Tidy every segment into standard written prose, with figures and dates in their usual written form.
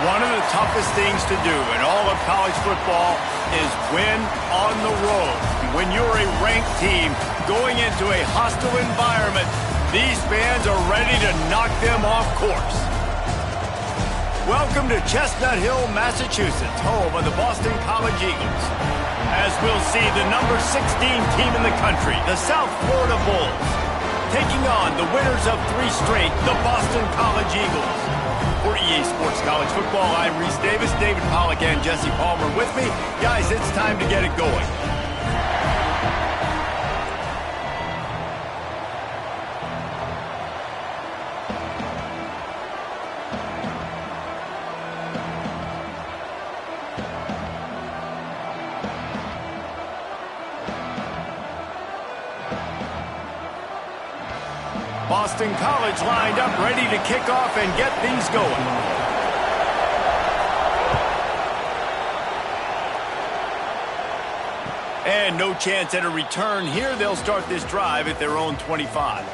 One of the toughest things to do in all of college football is win on the road. When you're a ranked team going into a hostile environment, these fans are ready to knock them off course. Welcome to Chestnut Hill, Massachusetts, home of the Boston College Eagles. As we'll see the number 16 team in the country, the South Florida Bulls, taking on the winners of 3 straight, the Boston College Eagles. For EA Sports College Football, I'm Reese Davis, David Pollack, and Jesse Palmer with me. Guys, it's time to get it going. Boston College lined up, ready to kick off and get things going. And no chance at a return here. They'll start this drive at their own 25.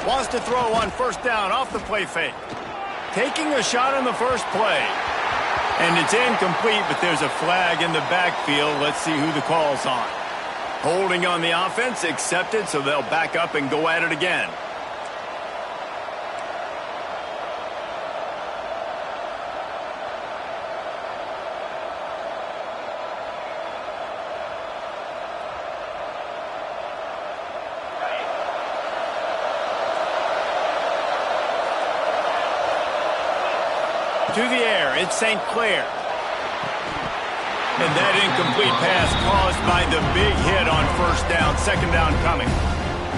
Wants to throw on first down off the play fake. Taking a shot on the first play. And it's incomplete, but there's a flag in the backfield. Let's see who the call's on. Holding on the offense, accepted, so they'll back up and go at it again. To the air, it's St. Clair. And that incomplete pass caused by the big hit on first down, second down coming.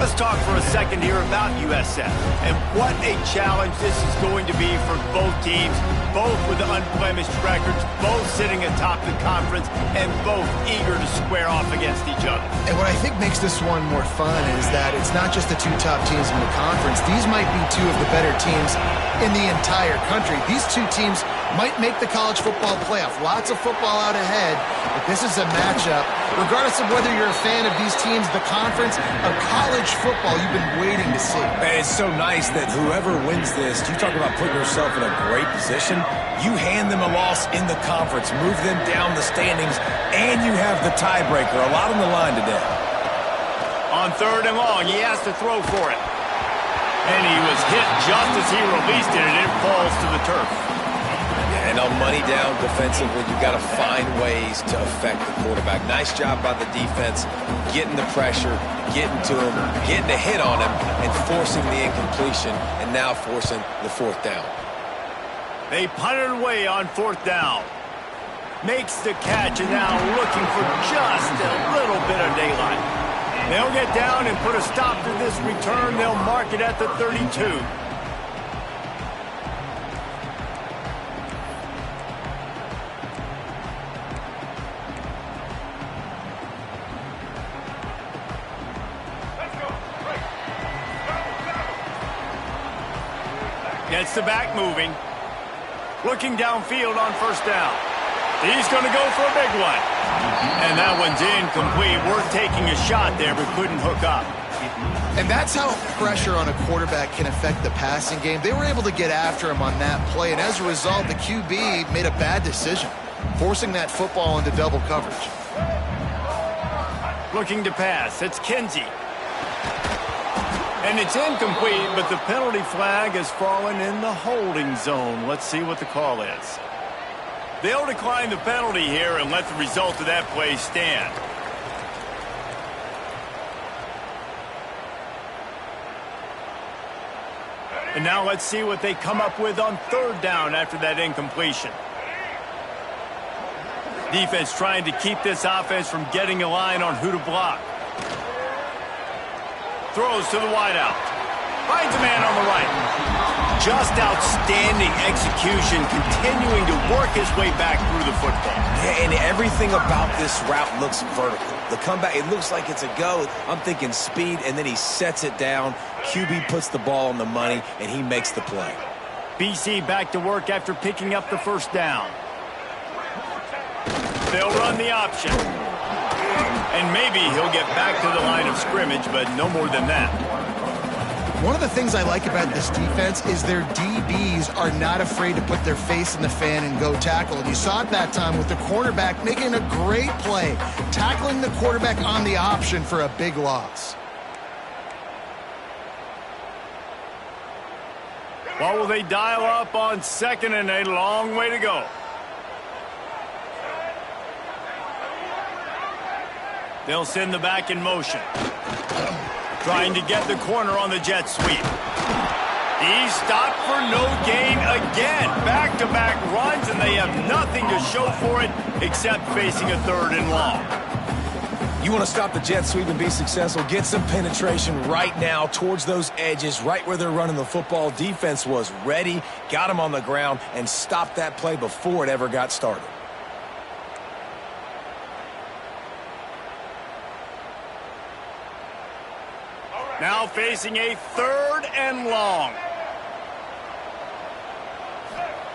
Let's talk for a second here about USF. And what a challenge this is going to be for both teams, both with unblemished records, both sitting atop the conference, and both eager to square off against each other. And what I think makes this one more fun is that it's not just the 2 top teams in the conference. These might be 2 of the better teams in the entire country. These 2 teams might make the college football playoff. Lots of football out ahead, but this is a matchup. Regardless of whether you're a fan of these teams, the conference of college football you've been waiting to see. Man, it's so nice that whoever wins this, you talk about putting yourself in a great position. You hand them a loss in the conference, move them down the standings, and you have the tiebreaker. A lot on the line today. On third and long, he has to throw for it. And he was hit just as he released it, and it falls to the turf. Yeah, and on money down defensively, you got to find ways to affect the quarterback. Nice job by the defense, getting the pressure, getting to him, getting a hit on him, and forcing the incompletion, and now forcing the fourth down. They punted away on fourth down. Makes the catch, and now looking for just a little bit of daylight. They'll get down and put a stop to this return. They'll mark it at the 32. Gets the back moving. Looking downfield on first down. He's going to go for a big one. And that one's incomplete. Worth taking a shot there, but couldn't hook up. And that's how pressure on a quarterback can affect the passing game. They were able to get after him on that play, and as a result, the QB made a bad decision, forcing that football into double coverage. Looking to pass. It's Kinsey. And it's incomplete, but the penalty flag has fallen in the holding zone. Let's see what the call is. They'll decline the penalty here and let the result of that play stand. And now let's see what they come up with on third down after that incompletion. Defense trying to keep this offense from getting a line on who to block. Throws to the wideout. Finds a man on the right. Just outstanding execution, continuing to work his way back through the football. Yeah, and everything about this route looks vertical. The comeback, it looks like it's a go. I'm thinking speed, and then he sets it down. QB puts the ball on the money, and he makes the play. BC back to work after picking up the first down. They'll run the option. And maybe he'll get back to the line of scrimmage, but no more than that. One of the things I like about this defense is their DBs are not afraid to put their face in the fan and go tackle. And you saw it that time with the cornerback making a great play, tackling the quarterback on the option for a big loss. What will they dial up on second and a long way to go? They'll send the back in motion. Trying to get the corner on the jet sweep. He's stopped for no gain again. Back-to-back runs, and they have nothing to show for it except facing a third and long. You want to stop the jet sweep and be successful, get some penetration right now towards those edges, right where they're running the football. Defense was ready, got him on the ground, and stopped that play before it ever got started. Now facing a third and long.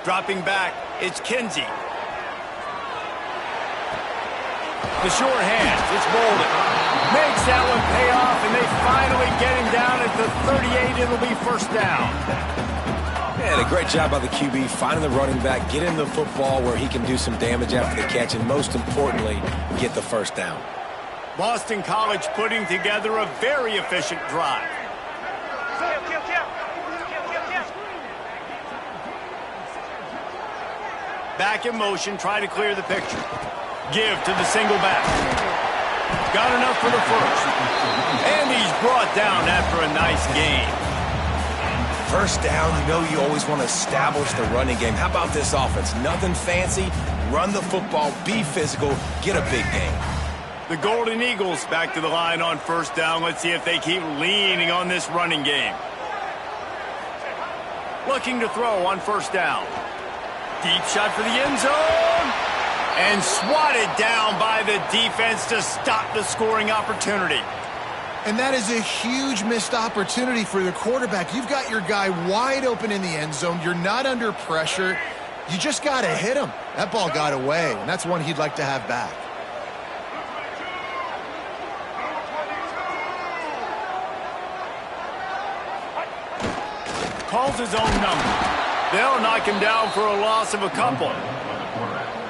Dropping back, it's Kinsey. The short hands, it's Bolden. Makes that one pay off, and they finally get him down at the 38. It'll be first down. And a great job by the QB finding the running back, get him the football where he can do some damage after the catch, and most importantly, get the first down. Boston College putting together a very efficient drive. Back in motion, try to clear the picture. Give to the single back. Got enough for the first. And he's brought down after a nice gain. First down, you know you always want to establish the running game. How about this offense? Nothing fancy. Run the football, be physical, get a big gain. The Golden Eagles back to the line on first down. Let's see if they keep leaning on this running game. Looking to throw on first down. Deep shot for the end zone. And swatted down by the defense to stop the scoring opportunity. And that is a huge missed opportunity for the quarterback. You've got your guy wide open in the end zone. You're not under pressure. You just got to hit him. That ball got away, and that's one he'd like to have back. Calls his own number. They'll knock him down for a loss of a couple.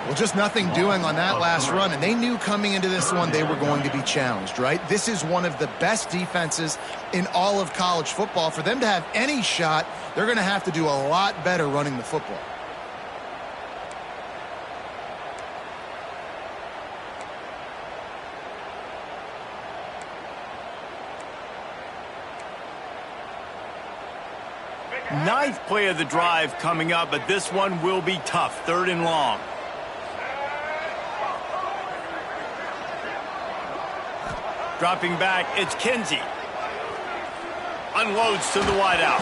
Well, just nothing doing on that last run, and they knew coming into this one they were going to be challenged, right? This is one of the best defenses in all of college football. For them to have any shot, they're going to have to do a lot better running the football. Ninth play of the drive coming up, but this one will be tough. Third and long. Dropping back, it's Kinsey. Unloads to the wideout.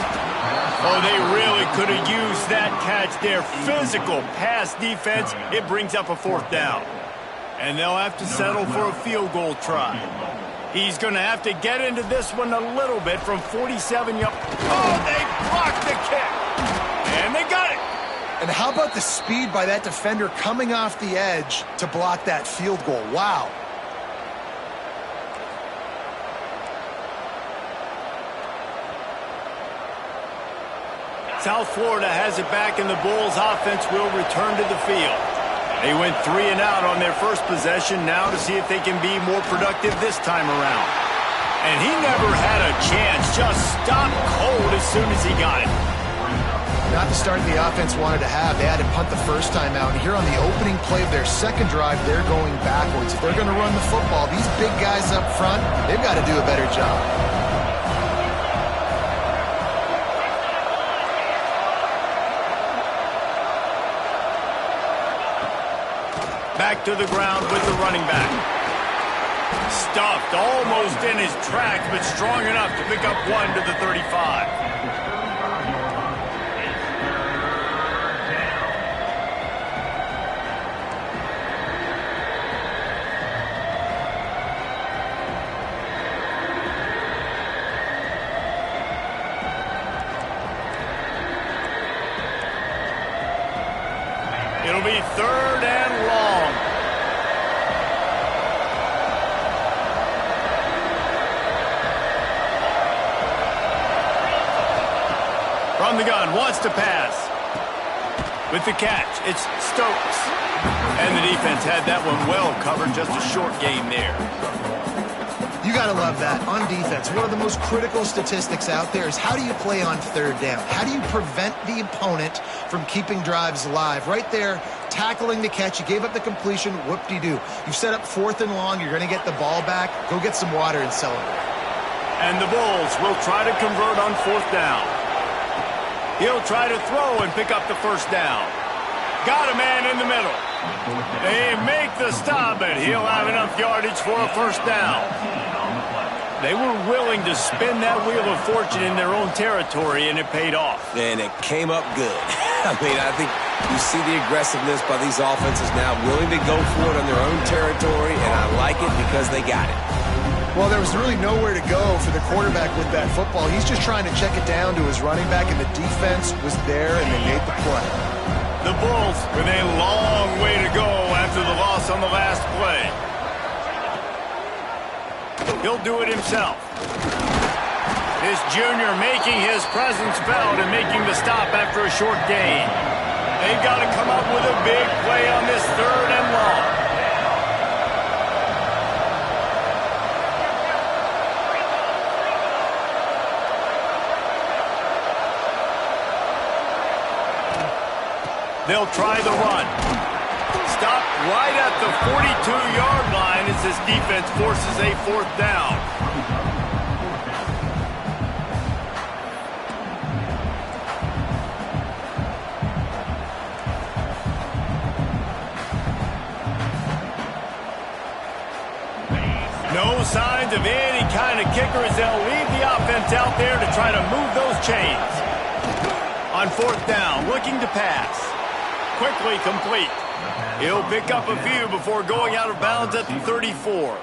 Oh, they really could have used that catch there. Physical pass defense. It brings up a fourth down. And they'll have to settle for a field goal try. He's going to have to get into this one a little bit from 47 yards. Oh, they blocked the kick. And they got it. And how about the speed by that defender coming off the edge to block that field goal? Wow. South Florida has it back, and the Bulls offense will return to the field. They went 3 and out on their first possession, now to see if they can be more productive this time around. And he never had a chance, just stopped cold as soon as he got it. Not the start the offense wanted to have. They had to punt the first time out, and here on the opening play of their second drive, they're going backwards. If they're going to run the football, these big guys up front, they've got to do a better job. Back to the ground with the running back. Stuffed almost in his tracks, but strong enough to pick up one to the 35. It'll be 3rd and long. From the gun, wants to pass. With the catch, it's Stokes. And the defense had that one well covered, just a short gain there. You got to love that. On defense, one of the most critical statistics out there is how do you play on 3rd down? How do you prevent the opponent from keeping drives alive? Right there, tackling the catch. You gave up the completion. Whoop-de-doo. You've set up 4th and long. You're going to get the ball back. Go get some water and celebrate. And the Bulls will try to convert on 4th down. He'll try to throw and pick up the 1st down. Got a man in the middle. They make the stop, but he'll have enough yardage for a 1st down. They were willing to spin that wheel of fortune in their own territory, and it paid off. And it came up good. I mean, I think you see the aggressiveness by these offenses now, willing to go for it on their own territory, and I like it because they got it. Well, there was really nowhere to go for the quarterback with that football. He's just trying to check it down to his running back, and the defense was there, and they made the play. The Bulls with a long way to go after the loss on the last play. He'll do it himself. This junior making his presence felt and making the stop after a short gain. They've got to come up with a big play on this 3rd and long. They'll try the run. Stop right at the 42-yard line as this defense forces a 4th down. No signs of any kind of kicker as they'll leave the offense out there to try to move those chains. On 4th down, looking to pass. Quickly complete. He'll pick up a few before going out of bounds at the 34.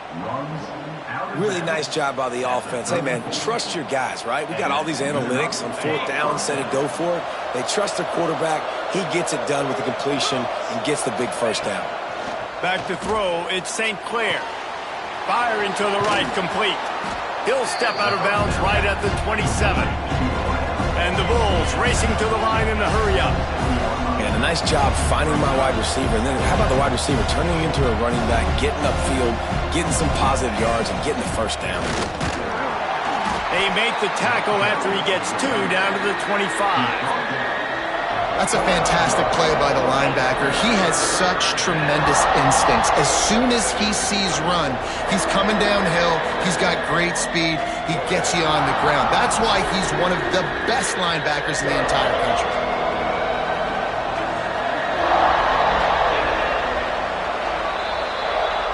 Really nice job by the offense. Hey, man, trust your guys, right? We got all these analytics on 4th down, set it, go for it. They trust their quarterback. He gets it done with the completion and gets the big 1st down. Back to throw, it's St. Clair. Firing to the right, complete. He'll step out of bounds right at the 27. And the Bulls racing to the line in the hurry-up. And a nice job finding my wide receiver. And then how about the wide receiver turning into a running back, getting upfield, getting some positive yards, and getting the 1st down. They make the tackle after he gets 2 down to the 25. That's a fantastic play by the linebacker. He has such tremendous instincts. As soon as he sees run, he's coming downhill. He's got great speed. He gets you on the ground. That's why he's one of the best linebackers in the entire country.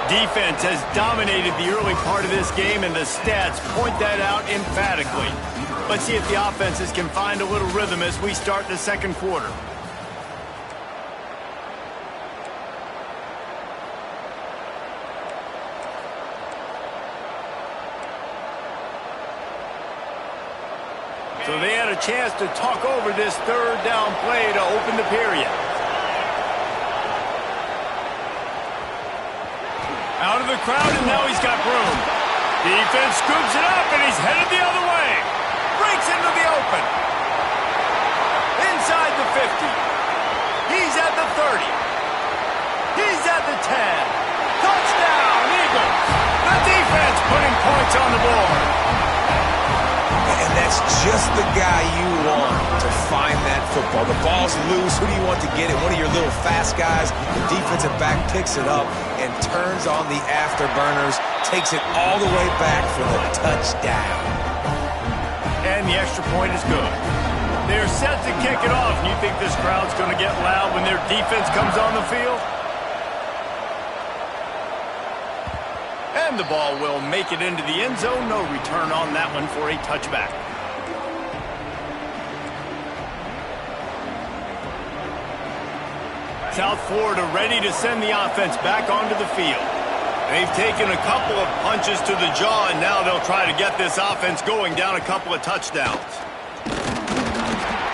Defense has dominated the early part of this game, and the stats point that out emphatically. Let's see if the offenses can find a little rhythm as we start the 2nd quarter. So they had a chance to talk over this 3rd down play to open the period. Out of the crowd, and now he's got room. Defense scoops it up, and he's headed the other way. Breaks into the open. Inside the 50. He's at the 30. He's at the 10. Touchdown, Eagles. The defense putting points on the board. And that's just the guy you want to find that football. The ball's loose. Who do you want to get it? One of your little fast guys. The defensive back picks it up and turns on the afterburners, takes it all the way back for the touchdown. And the extra point is good. They're set to kick it off, and you think this crowd's going to get loud when their defense comes on the field? And the ball will make it into the end zone. No return on that one for a touchback. South Florida ready to send the offense back onto the field. They've taken a couple of punches to the jaw, and now they'll try to get this offense going down a couple of touchdowns.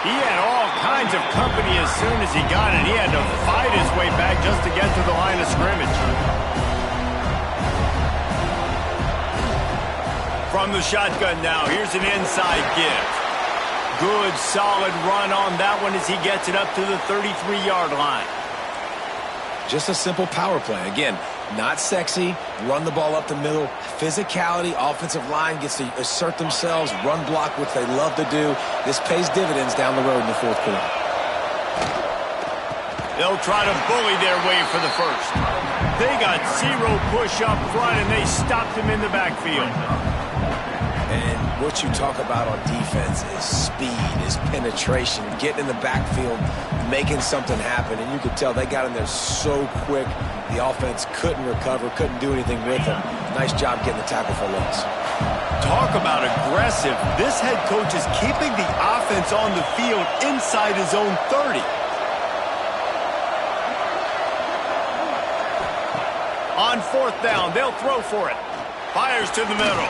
He had all kinds signs of company as soon as he got it. He had to fight his way back just to get to the line of scrimmage. From the shotgun now, here's an inside give. Good, solid run on that one as he gets it up to the 33-yard line. Just a simple power play. Again, not sexy, run the ball up the middle. Physicality, offensive line gets to assert themselves, run block, which they love to do. This pays dividends down the road in the fourth quarter. They'll try to bully their way for the first. They got zero push up front, and they stopped him in the backfield. And what you talk about on defense is speed, is penetration, getting in the backfield, making something happen. And you could tell they got in there so quick, the offense couldn't recover, couldn't do anything with them. Nice job getting the tackle for loss. Talk about aggressive. This head coach is keeping the offense on the field inside his own 30. On fourth down, they'll throw for it. Fires to the middle.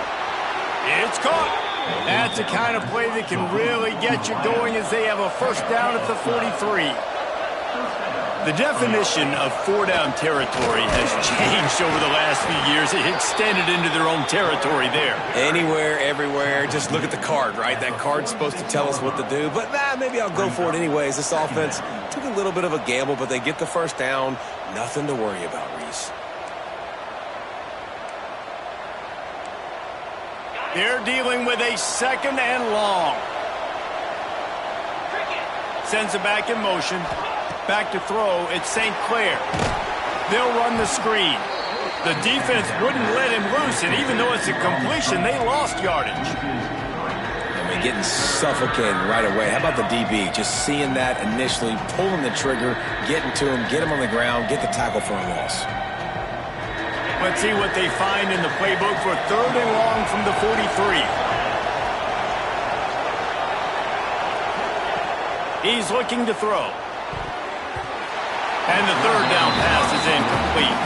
It's caught. That's the kind of play that can really get you going as they have a first down at the 43. The definition of four-down territory has changed over the last few years. It extended into their own territory there. Anywhere, everywhere, just look at the card, right? That card's supposed to tell us what to do, but maybe I'll go for it anyways. This offense took a little bit of a gamble, but they get the first down. Nothing to worry about, Reese. They're dealing with a second and long. Sends it back in motion. Back to throw, it's St. Clair. They'll run the screen. The defense wouldn't let him loose, and even though it's a completion, they lost yardage. I mean, getting suffocated right away. How about the DB? Just seeing that initially, pulling the trigger, getting to him, get him on the ground, get the tackle for a loss. Let's see what they find in the playbook for third and long from the 43. He's looking to throw. And the third down pass is incomplete.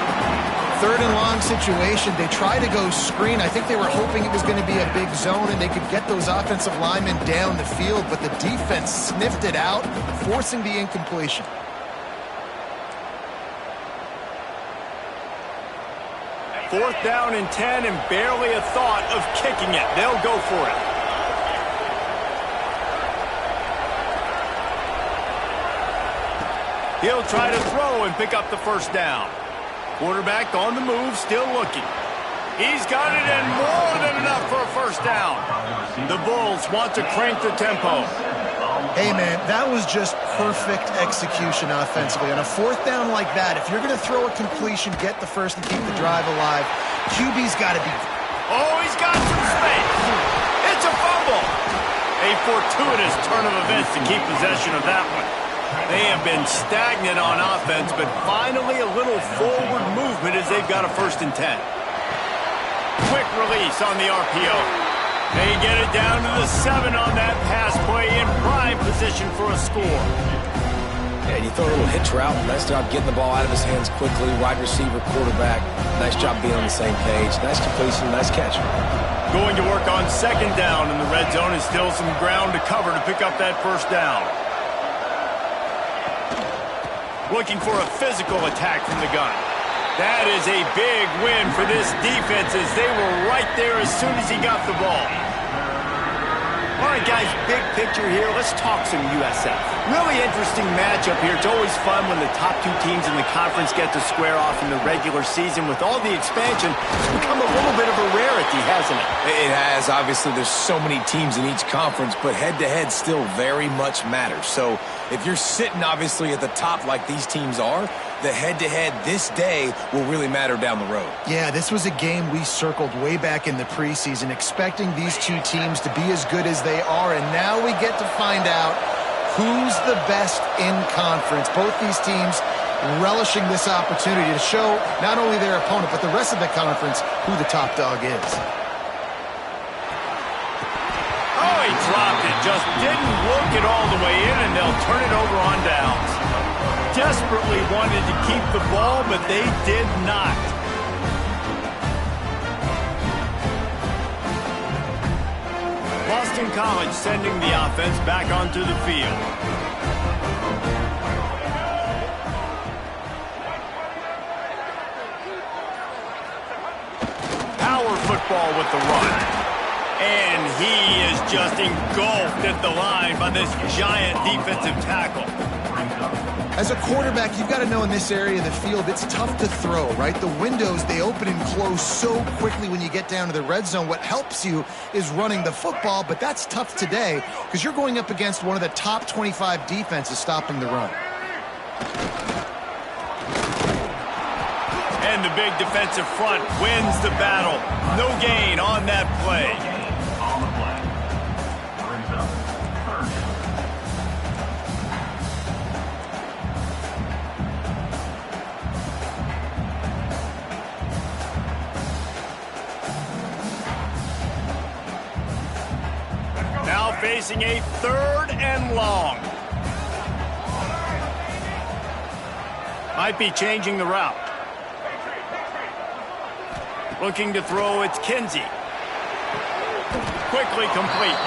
Third and long situation. They try to go screen. I think they were hoping it was going to be a big zone and they could get those offensive linemen down the field, but the defense sniffed it out, forcing the incompletion. Fourth down and 10 and barely a thought of kicking it. They'll go for it. He'll try to throw and pick up the first down. Quarterback on the move, still looking. He's got it and more than enough for a first down. The Bulls want to crank the tempo. Hey, man, that was just perfect execution offensively. On a fourth down like that, if you're going to throw a completion, get the first and keep the drive alive, QB's got to be... Oh, he's got some space. It's a fumble. A fortuitous turn of events to keep possession of that one. They have been stagnant on offense, but finally a little forward movement as they've got a first and 10. Quick release on the RPO. They get it down to the 7 on that pass play in prime position for a score. And you throw a little hitch route. Nice job getting the ball out of his hands quickly. Wide receiver, quarterback. Nice job being on the same page. Nice completion, nice catch. Going to work on second down in the red zone and still some ground to cover to pick up that first down. Looking for a physical attack from the gun. That is a big win for this defense as they were right there as soon as he got the ball. All right, guys, big picture here. Let's talk some USF. Really interesting matchup here. It's always fun when the top two teams in the conference get to square off in the regular season. With all the expansion, it's become a little bit of a rarity, hasn't it? It has. Obviously, there's so many teams in each conference, but head-to-head still very much matters. So if you're sitting, obviously, at the top like these teams are, the head-to-head this day will really matter down the road. Yeah, this was a game we circled way back in the preseason, expecting these two teams to be as good as they are, and now we get to find out who's the best in conference. Both these teams relishing this opportunity to show not only their opponent, but the rest of the conference who the top dog is. Oh, he dropped it. Just didn't look it all the way in, and they'll turn it over on downs. Desperately wanted to keep the ball, but they did not. Boston College sending the offense back onto the field. football with the run. And he is just engulfed at the line by this giant defensive tackle. As a quarterback, you've got to know in this area of the field, it's tough to throw, right? The windows, they open and close so quickly when you get down to the red zone. What helps you is running the football, but that's tough today because you're going up against one of the top 25 defenses stopping the run. And the big defensive front wins the battle. No gain on that play. Now facing a 3rd and long. Might be changing the route. Looking to throw, it's Kinsey. Quickly complete.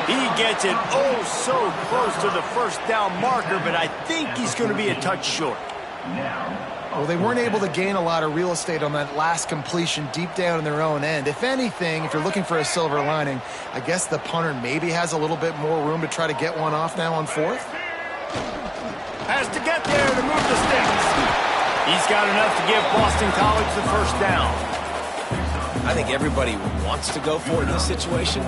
He gets it oh so close to the first down marker, but I think he's going to be a touch short. Well, they weren't able to gain a lot of real estate on that last completion deep down in their own end. If anything, if you're looking for a silver lining, I guess the punter maybe has a little bit more room to try to get one off now on 4th. Has to get there to move the sticks. He's got enough to give Boston College the first down. I think everybody wants to go for it in this situation,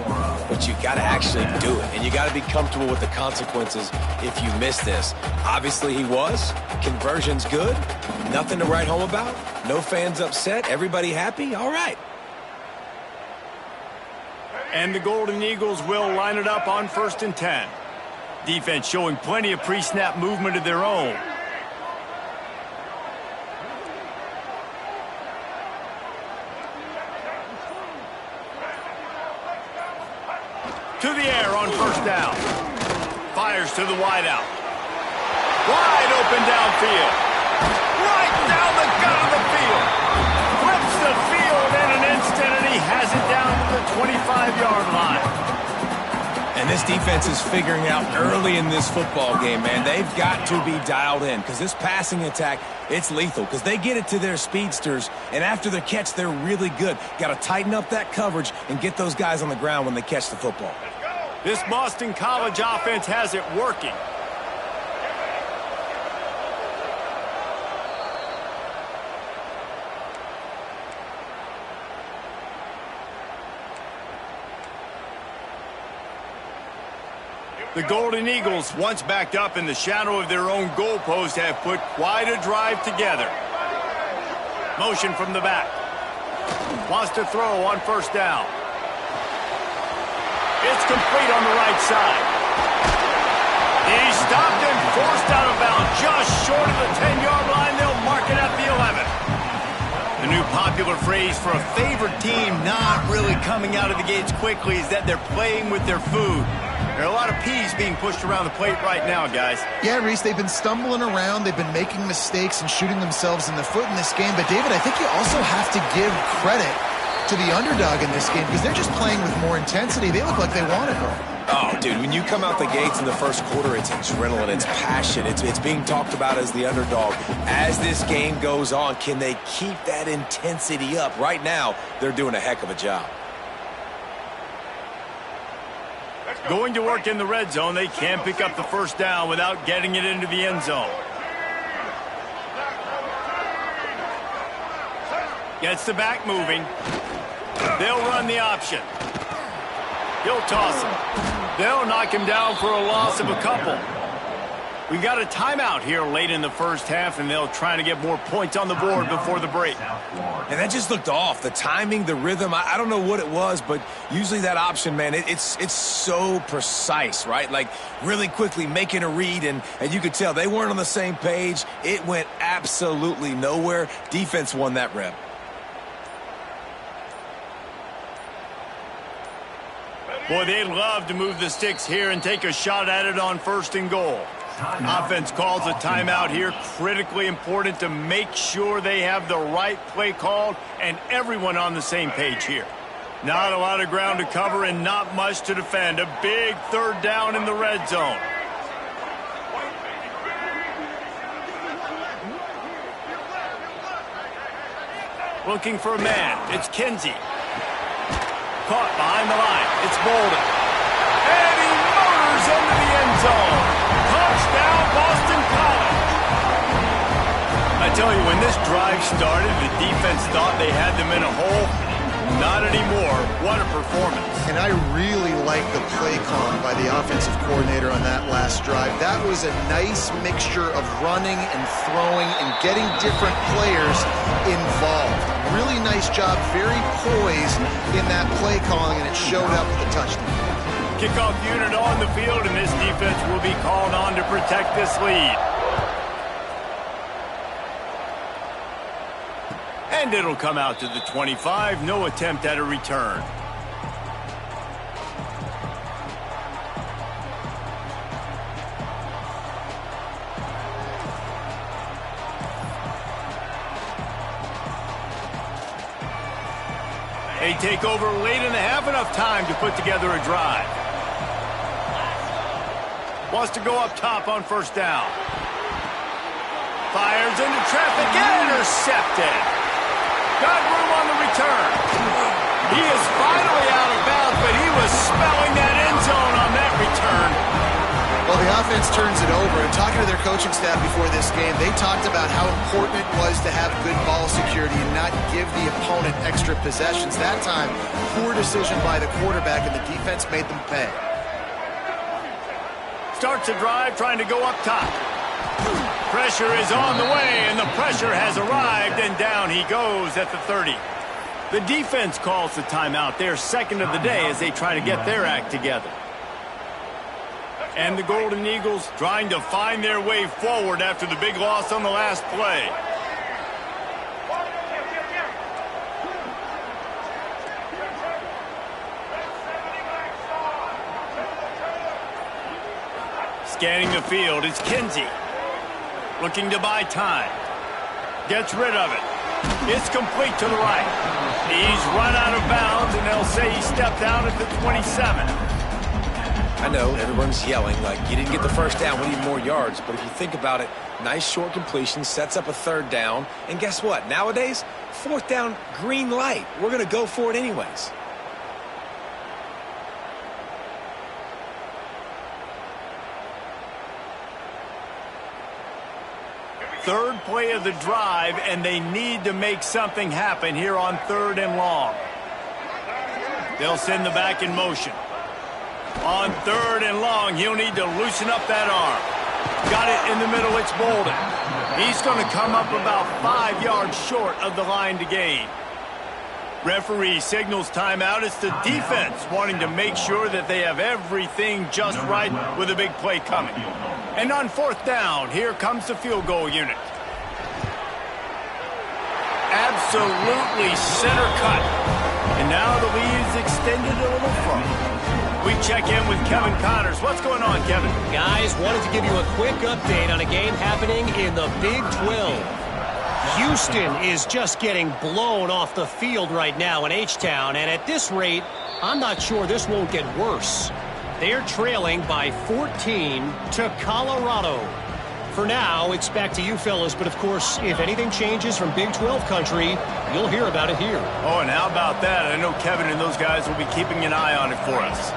but you got to actually do it, and you got to be comfortable with the consequences if you miss this. Obviously, he was. Conversion's good. Nothing to write home about. No fans upset. Everybody happy. All right. And the Golden Eagles will line it up on 1st and 10. Defense showing plenty of pre-snap movement of their own. To the air on 1st down. Fires to the wideout. Wide open downfield. Right down the gut of the field. Flips the field in an instant, and he has it down to the 25-yard line. And this defense is figuring out early in this football game, man. They've got to be dialed in because this passing attack, it's lethal because they get it to their speedsters, and after the catch, they're really good. Got to tighten up that coverage and get those guys on the ground when they catch the football. This Boston College offense has it working. The Golden Eagles, once backed up in the shadow of their own goalpost, have put quite a drive together. Motion from the back. Wants to throw on 1st down. It's complete on the right side. He's stopped and forced out of bounds just short of the 10-yard line. They'll mark it at the 11. The new popular phrase for a favored team not really coming out of the gates quickly is that they're playing with their food. There are a lot of peas being pushed around the plate right now, guys. Yeah, Reese, they've been stumbling around. They've been making mistakes and shooting themselves in the foot in this game. But, David, I think you also have to give credit to the underdog in this game because they're just playing with more intensity. They look like they want it more. Oh, dude, when you come out the gates in the first quarter, it's adrenaline, it's passion, it's being talked about as the underdog. As this game goes on, can they keep that intensity up? Right now, they're doing a heck of a job. Going to work in the red zone, they can't pick up the first down without getting it into the end zone. Gets the back moving. They'll run the option. He'll toss him. They'll knock him down for a loss of a couple. We got a timeout here late in the first half, and they'll try to get more points on the board before the break. And that just looked off. The timing, the rhythm, I don't know what it was, but usually that option, man, it's so precise, right? Like really quickly making a read, and you could tell they weren't on the same page. It went absolutely nowhere. Defense won that rep. Boy, they'd love to move the sticks here and take a shot at it on 1st and goal. Offense calls a timeout here. Critically important to make sure they have the right play called and everyone on the same page here. Not a lot of ground to cover and not much to defend. A big 3rd down in the red zone. Looking for a man. It's Kinsey. Caught behind the line. It's Bolden. And he motors into the end zone. Touchdown, Boston College. I tell you, when this drive started, the defense thought they had them in a hole. Not anymore. What a performance. And I really like the play calling by the offensive coordinator on that last drive. That was a nice mixture of running and throwing and getting different players involved. Really nice job, very poised in that play calling, and it showed up with the touchdown. Kickoff unit on the field, and this defense will be called on to protect this lead. And it'll come out to the 25. No attempt at a return. They take over late in the half, enough time to put together a drive. Wants to go up top on first down. Fires into traffic, intercepted. Got room on the return. He is finally out of bounds, but he was smelling that end zone on that return. Well, the offense turns it over, and talking to their coaching staff before this game, they talked about how important it was to have good ball security and not give the opponent extra possessions. That time, poor decision by the quarterback, and the defense made them pay. Starts a drive trying to go up top. Pressure is on the way, and the pressure has arrived, and down he goes at the 30. The defense calls the timeout. They're second of the day as they try to get their act together. And the Golden Eagles trying to find their way forward after the big loss on the last play. Scanning the field is Kinsey. Looking to buy time. Gets rid of it. It's complete to the right. He's run out of bounds, and they'll say he stepped out at the 27. I know everyone's yelling like you didn't get the first down, we need more yards. But if you think about it, nice short completion, sets up a third down. And guess what? Nowadays, fourth down, green light. We're going to go for it anyways. Third play of the drive, and they need to make something happen here on 3rd and long. They'll send the back in motion. On 3rd and long, he'll need to loosen up that arm. Got it in the middle, it's Bolden. He's going to come up about 5 yards short of the line to gain. Referee signals timeout. It's the defense wanting to make sure that they have everything just right with a big play coming. And on 4th down, here comes the field goal unit. Absolutely center cut. And now the lead is extended a little further. We check in with Kevin Connors. What's going on, Kevin? Guys, wanted to give you a quick update on a game happening in the Big 12. Houston is just getting blown off the field right now in H-Town, and at this rate, I'm not sure this won't get worse. They're trailing by 14 to Colorado. For now, it's back to you fellas, but of course, if anything changes from Big 12 country, you'll hear about it here. Oh, and how about that? I know Kevin and those guys will be keeping an eye on it for us.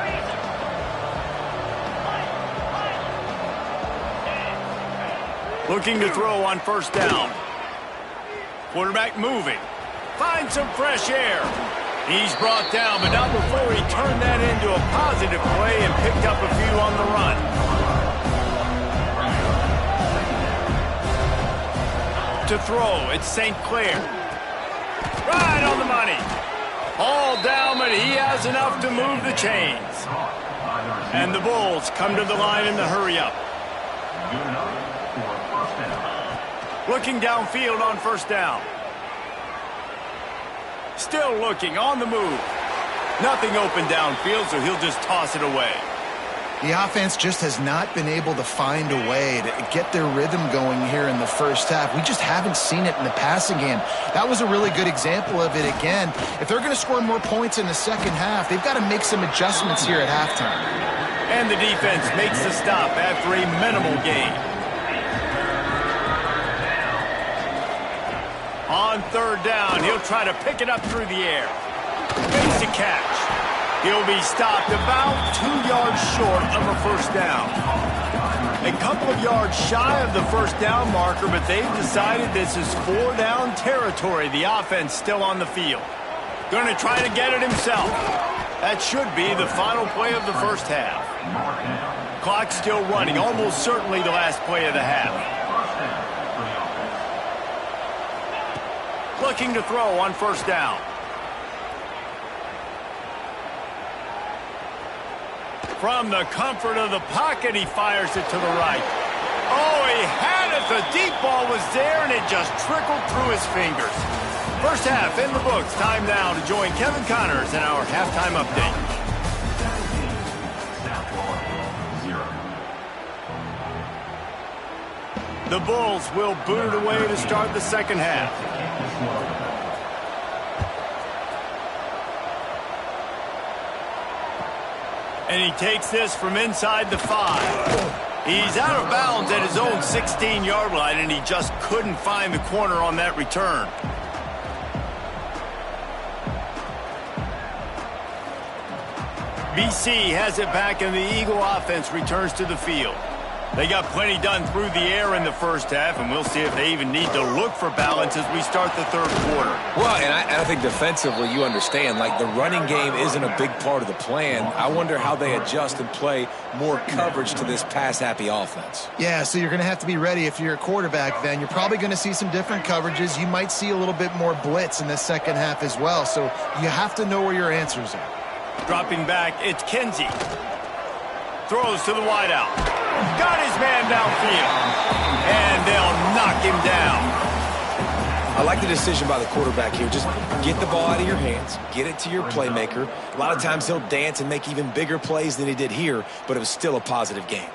Looking to throw on 1st down. Quarterback moving. Finds some fresh air. He's brought down, but not before he turned that into a positive play and picked up a few on the run. To throw, it's St. Clair. Right on the money. All down, but he has enough to move the chains. And the Bulls come to the line in the hurry-up. Looking downfield on 1st down. Still looking, on the move. Nothing open downfield, so he'll just toss it away. The offense just has not been able to find a way to get their rhythm going here in the first half. We just haven't seen it in the passing game. That was a really good example of it again. If they're going to score more points in the second half, they've got to make some adjustments here at halftime. And the defense makes the stop after a minimal gain. On 3rd down, he'll try to pick it up through the air. Makes a catch. He'll be stopped about 2 yards short of a first down. A couple of yards shy of the first down marker, but they've decided this is 4-down territory. The offense still on the field. Going to try to get it himself. That should be the final play of the first half. Clock still running, almost certainly the last play of the half. Looking to throw on first down. From the comfort of the pocket, he fires it to the right. Oh, he had it. The deep ball was there, and it just trickled through his fingers. First half in the books. Time now to join Kevin Connors in our halftime update. The Bulls will boot it away to start the second half. And he takes this from inside the 5. He's out of bounds at his own 16-yard line, and he just couldn't find the corner on that return. BC has it back, and the Eagle offense returns to the field. They got plenty done through the air in the first half, and we'll see if they even need to look for balance as we start the third quarter. Well, and I think defensively you understand, like the running game isn't a big part of the plan. I wonder how they adjust and play more coverage to this pass-happy offense. Yeah, so you're going to have to be ready if you're a quarterback then. You're probably going to see some different coverages. You might see a little bit more blitz in the second half as well, so you have to know where your answers are. Dropping back, it's Kinsey. Throws to the wideout. Got his man downfield. And they'll knock him down. I like the decision by the quarterback here. Just get the ball out of your hands. Get it to your playmaker. A lot of times he'll dance and make even bigger plays than he did here, but it was still a positive game.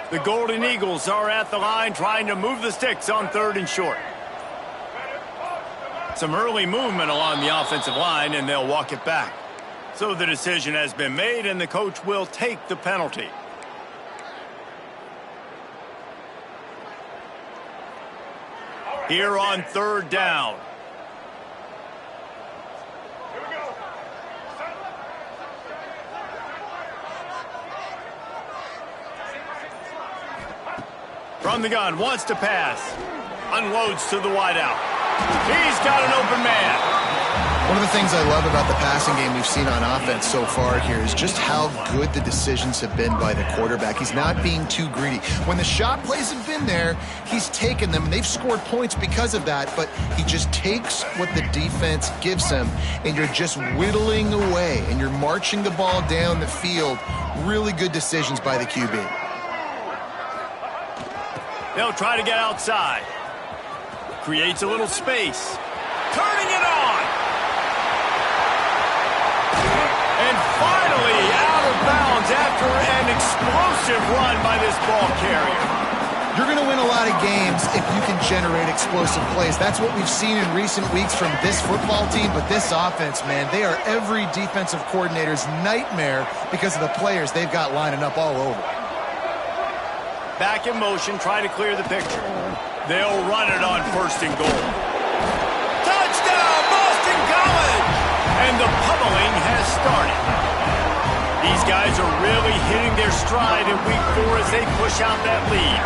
The Golden Eagles are at the line trying to move the sticks on 3rd and short. Some early movement along the offensive line, and they'll walk it back. So the decision has been made, and the coach will take the penalty. Here on 3rd down. From the gun, wants to pass. Unloads to the wideout. He's got an open man. One of the things I love about the passing game we've seen on offense so far here is just how good the decisions have been by the quarterback. He's not being too greedy. When the shot plays have been there, he's taken them, and they've scored points because of that, but he just takes what the defense gives him, and you're just whittling away, and you're marching the ball down the field. Really good decisions by the QB. They'll try to get outside. Creates a little space. Turning it on. And finally out of bounds after an explosive run by this ball carrier. You're going to win a lot of games if you can generate explosive plays. That's what we've seen in recent weeks from this football team, but this offense, man, they are every defensive coordinator's nightmare because of the players they've got lining up all over. Back in motion, try to clear the picture. They'll run it on 1st and goal. Touchdown, Boston College! And the pummeling has started. These guys are really hitting their stride in week 4 as they push out that lead.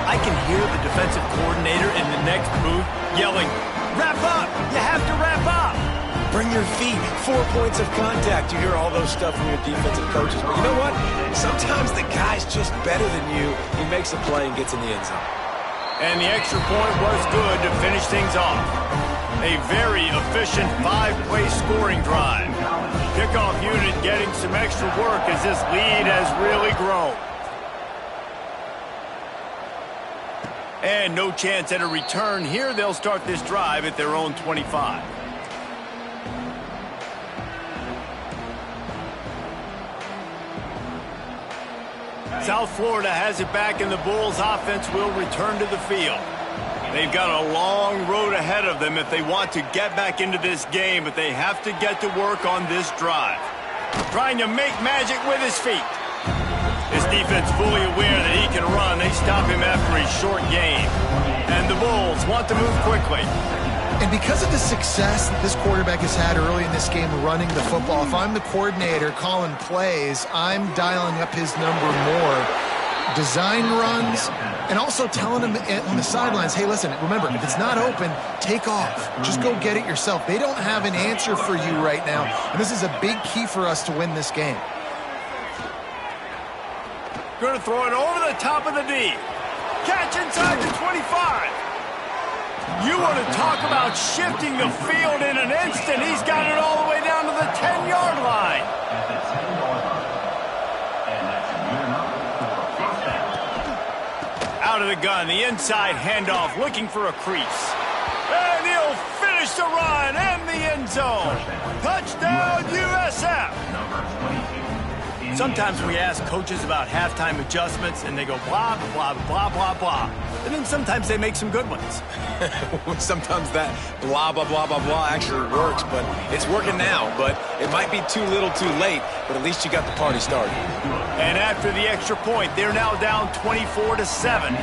I can hear the defensive coordinator in the next booth yelling, "Wrap up! You have to wrap up!" Bring your feet, 4 points of contact. You hear all those stuff from your defensive coaches. But you know what? Sometimes the guy's just better than you. He makes a play and gets in the end zone. And the extra point was good to finish things off. A very efficient 5-play scoring drive. Kickoff unit getting some extra work as this lead has really grown. And no chance at a return here. They'll start this drive at their own 25. South Florida has it back, and the Bulls offense will return to the field. They've got a long road ahead of them if they want to get back into this game, but they have to get to work on this drive. Trying to make magic with his feet. His defense fully aware that he can run. They stop him after a short game. And the Bulls want to move quickly. And because of the success that this quarterback has had early in this game running the football, if I'm the coordinator calling plays, I'm dialing up his number more. Design runs, and also telling him on the sidelines, hey, listen, remember, if it's not open, take off. Just go get it yourself. They don't have an answer for you right now, and this is a big key for us to win this game. Going to throw it over the top of the D. Catch inside the 25. You want to talk about shifting the field in an instant. He's got it all the way down to the 10-yard line. Out of the gun, the inside handoff, looking for a crease. And he'll finish the run and the end zone. Touchdown, USF. Sometimes we ask coaches about halftime adjustments, and they go blah, blah, blah, blah, blah. And then sometimes they make some good ones. Sometimes that blah, blah, blah, blah, blah actually works, but it's working now. But it might be too little too late, but at least you got the party started. And after the extra point, they're now down 24-7.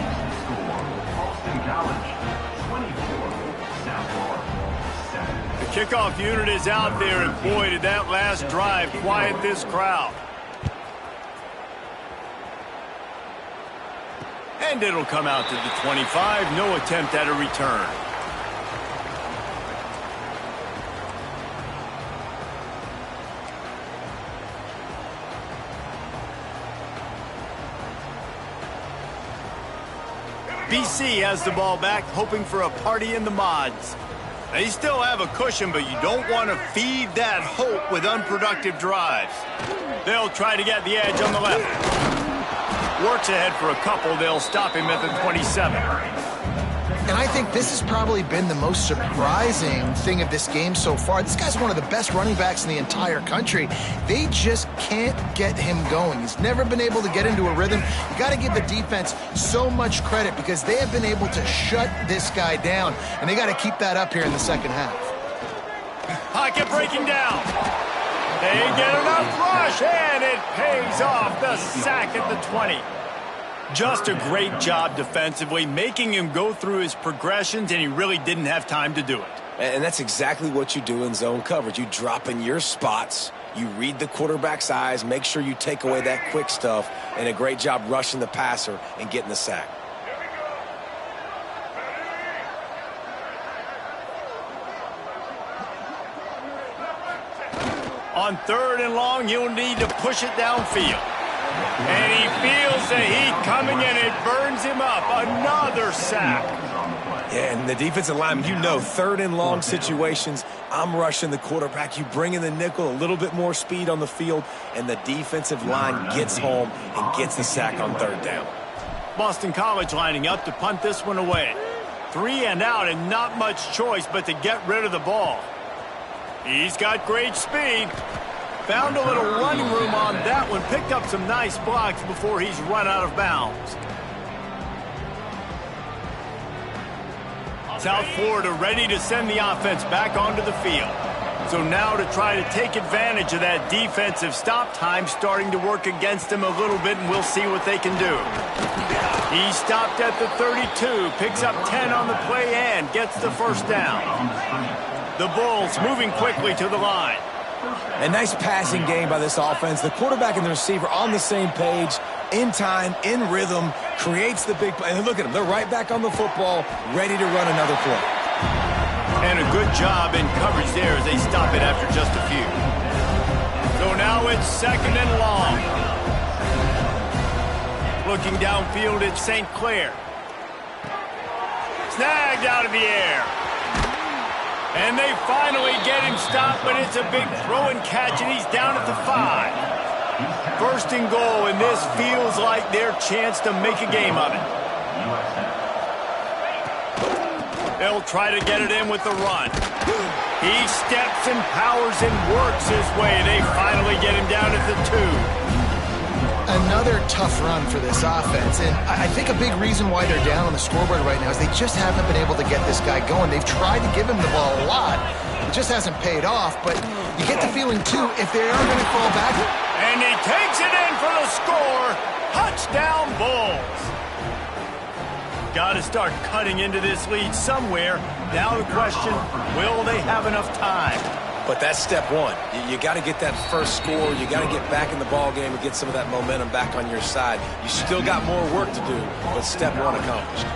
The kickoff unit is out there, and boy, did that last drive quiet this crowd. And it'll come out to the 25. No attempt at a return. BC has the ball back, hoping for a party in the mods. They still have a cushion, but you don't want to feed that hope with unproductive drives. They'll try to get the edge on the left. Works ahead for a couple. They'll stop him at the 27. And I think this has probably been the most surprising thing of this game so far. This guy's one of the best running backs in the entire country. They just can't get him going. He's never been able to get into a rhythm. You got to give the defense so much credit because they have been able to shut this guy down, and they got to keep that up here in the second half. Pocket breaking down. They get enough rush, and it pays off. The sack at the 20. Just a great job defensively, making him go through his progressions, and he really didn't have time to do it. And that's exactly what you do in zone coverage. You drop in your spots, you read the quarterback's eyes, make sure you take away that quick stuff, and a great job rushing the passer and getting the sack. On 3rd and long, you'll need to push it downfield. And he feels the heat coming, and it burns him up. Another sack. Yeah, and the defensive lineman, you know, 3rd and long situations, I'm rushing the quarterback. You bring in the nickel, a little bit more speed on the field, and the defensive line gets home and gets the sack on 3rd down. Boston College lining up to punt this one away. 3 and out, and not much choice but to get rid of the ball. He's got great speed. Found a little running room on that one. Picked up some nice blocks before he's run out of bounds. South Florida ready to send the offense back onto the field. So now to try to take advantage of that defensive stop time starting to work against them a little bit, and we'll see what they can do. He stopped at the 32, picks up 10 on the play and gets the first down. The Bulls moving quickly to the line. A nice passing game by this offense. The quarterback and the receiver on the same page, in time, in rhythm, creates the big play. And look at them. They're right back on the football, ready to run another play. And a good job in coverage there as they stop it after just a few. So now it's 2nd and long. Looking downfield, it's St. Clair. Snagged out of the air. And they finally get him stopped, but it's a big throw and catch, and he's down at the 5. 1st and goal, and this feels like their chance to make a game of it. They'll try to get it in with the run. He steps and powers and works his way. They finally get him down at the 2. another tough run for this offense. And I think a big reason why they're down on the scoreboard right now is they just haven't been able to get this guy going. They've tried to give him the ball a lot. It just hasn't paid off. But you get the feeling, too, if they are going to fall back. And he takes it in for the score. Touchdown, Bulls. Got to start cutting into this lead somewhere. Now the question, will they have enough time? But that's step one. You got to get that first score. You got to get back in the ball game and get some of that momentum back on your side. You still got more work to do, but step one accomplished.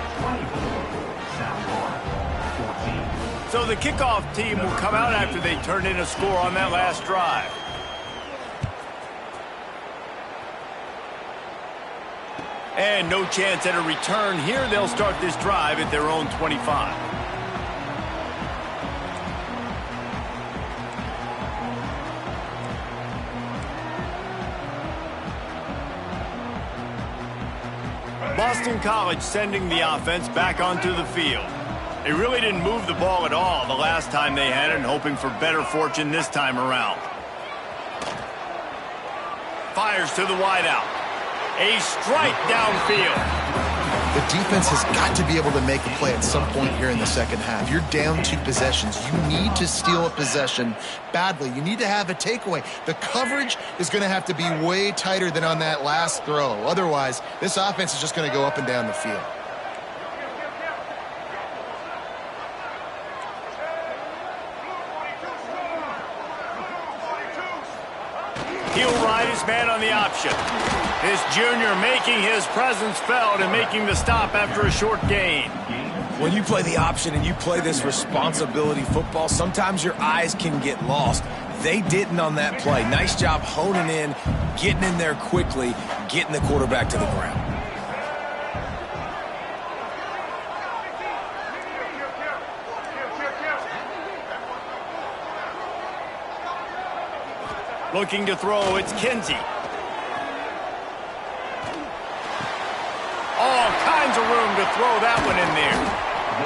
So the kickoff team will come out after they turn in a score on that last drive. And no chance at a return here. They'll start this drive at their own 25. Boston College sending the offense back onto the field. They really didn't move the ball at all the last time they had it, and hoping for better fortune this time around. Fires to the wideout. A strike downfield. The defense has got to be able to make a play at some point here in the second half. You're down 2 possessions. You need to steal a possession badly. You need to have a takeaway. The coverage is going to have to be way tighter than on that last throw. Otherwise, this offense is just going to go up and down the field. He'll ride his man on the option. This junior making his presence felt and making the stop after a short gain. When you play the option and you play this responsibility football, sometimes your eyes can get lost. They didn't on that play. Nice job honing in, getting in there quickly, getting the quarterback to the ground. Looking to throw, it's Kinsey. All kinds of room to throw that one in there.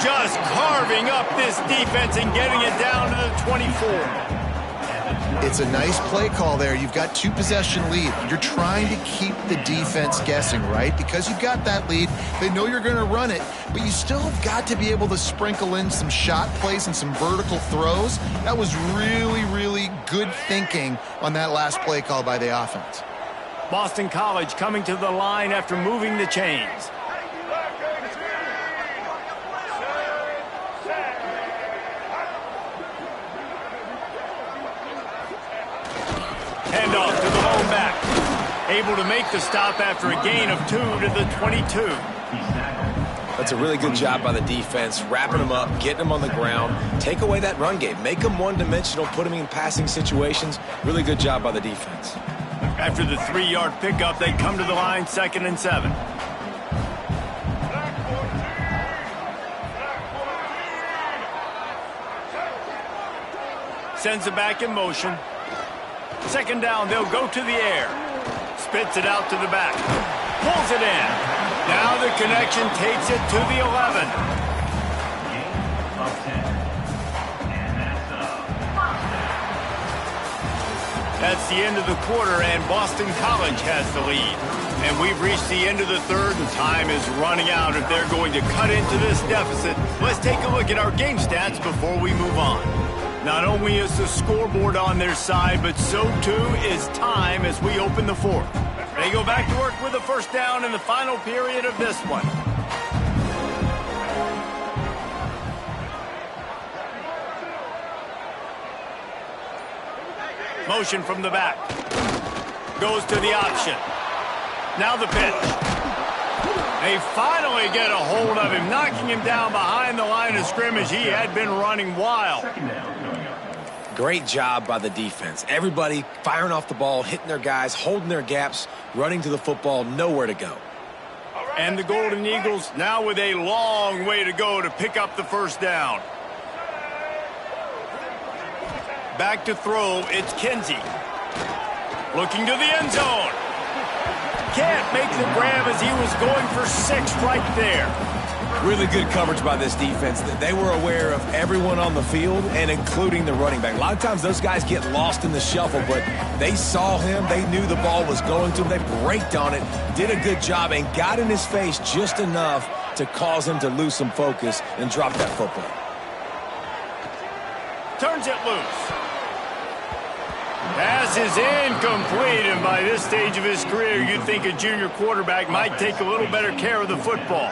Just carving up this defense and getting it down to the 24. It's a nice play call there. You've got 2 possession lead. You're trying to keep the defense guessing, right? Because you've got that lead. They know you're going to run it, but you still have got to be able to sprinkle in some shot plays and some vertical throws. That was really, really good thinking on that last play call by the offense. Boston College coming to the line after moving the chains. Handoff to the lone back. Able to make the stop after a gain of 2 to the 22. That's a really good job by the defense, wrapping them up, getting them on the ground. Take away that run game. Make them one-dimensional, put them in passing situations. Really good job by the defense. After the 3-yard pickup, they come to the line, 2nd and 7. Sends it back in motion. 2nd down, they'll go to the air. Spits it out to the back. Pulls it in. Now the connection takes it to the 11. That's the end of the quarter, and Boston College has the lead. And we've reached the end of the third, and time is running out if they're going to cut into this deficit. Let's take a look at our game stats before we move on. Not only is the scoreboard on their side, but so too is time as we open the fourth. They go back to work with a first down in the final period of this one. Motion from the back. Goes to the option. Now the pitch. They finally get a hold of him, knocking him down behind the line of scrimmage. He had been running wild. Great job by the defense. Everybody firing off the ball, hitting their guys, holding their gaps, running to the football, nowhere to go. And the Golden Eagles now with a long way to go to pick up the first down. Back to throw, it's Kinsey. Looking to the end zone. Can't make the grab as he was going for 6 right there. Really good coverage by this defense. They were aware of everyone on the field and including the running back. A lot of times those guys get lost in the shuffle, but they saw him. They knew the ball was going to him. They braked on it, did a good job, and got in his face just enough to cause him to lose some focus and drop that football. Turns it loose. Pass is incomplete, and by this stage of his career, you'd think a junior quarterback might take a little better care of the football.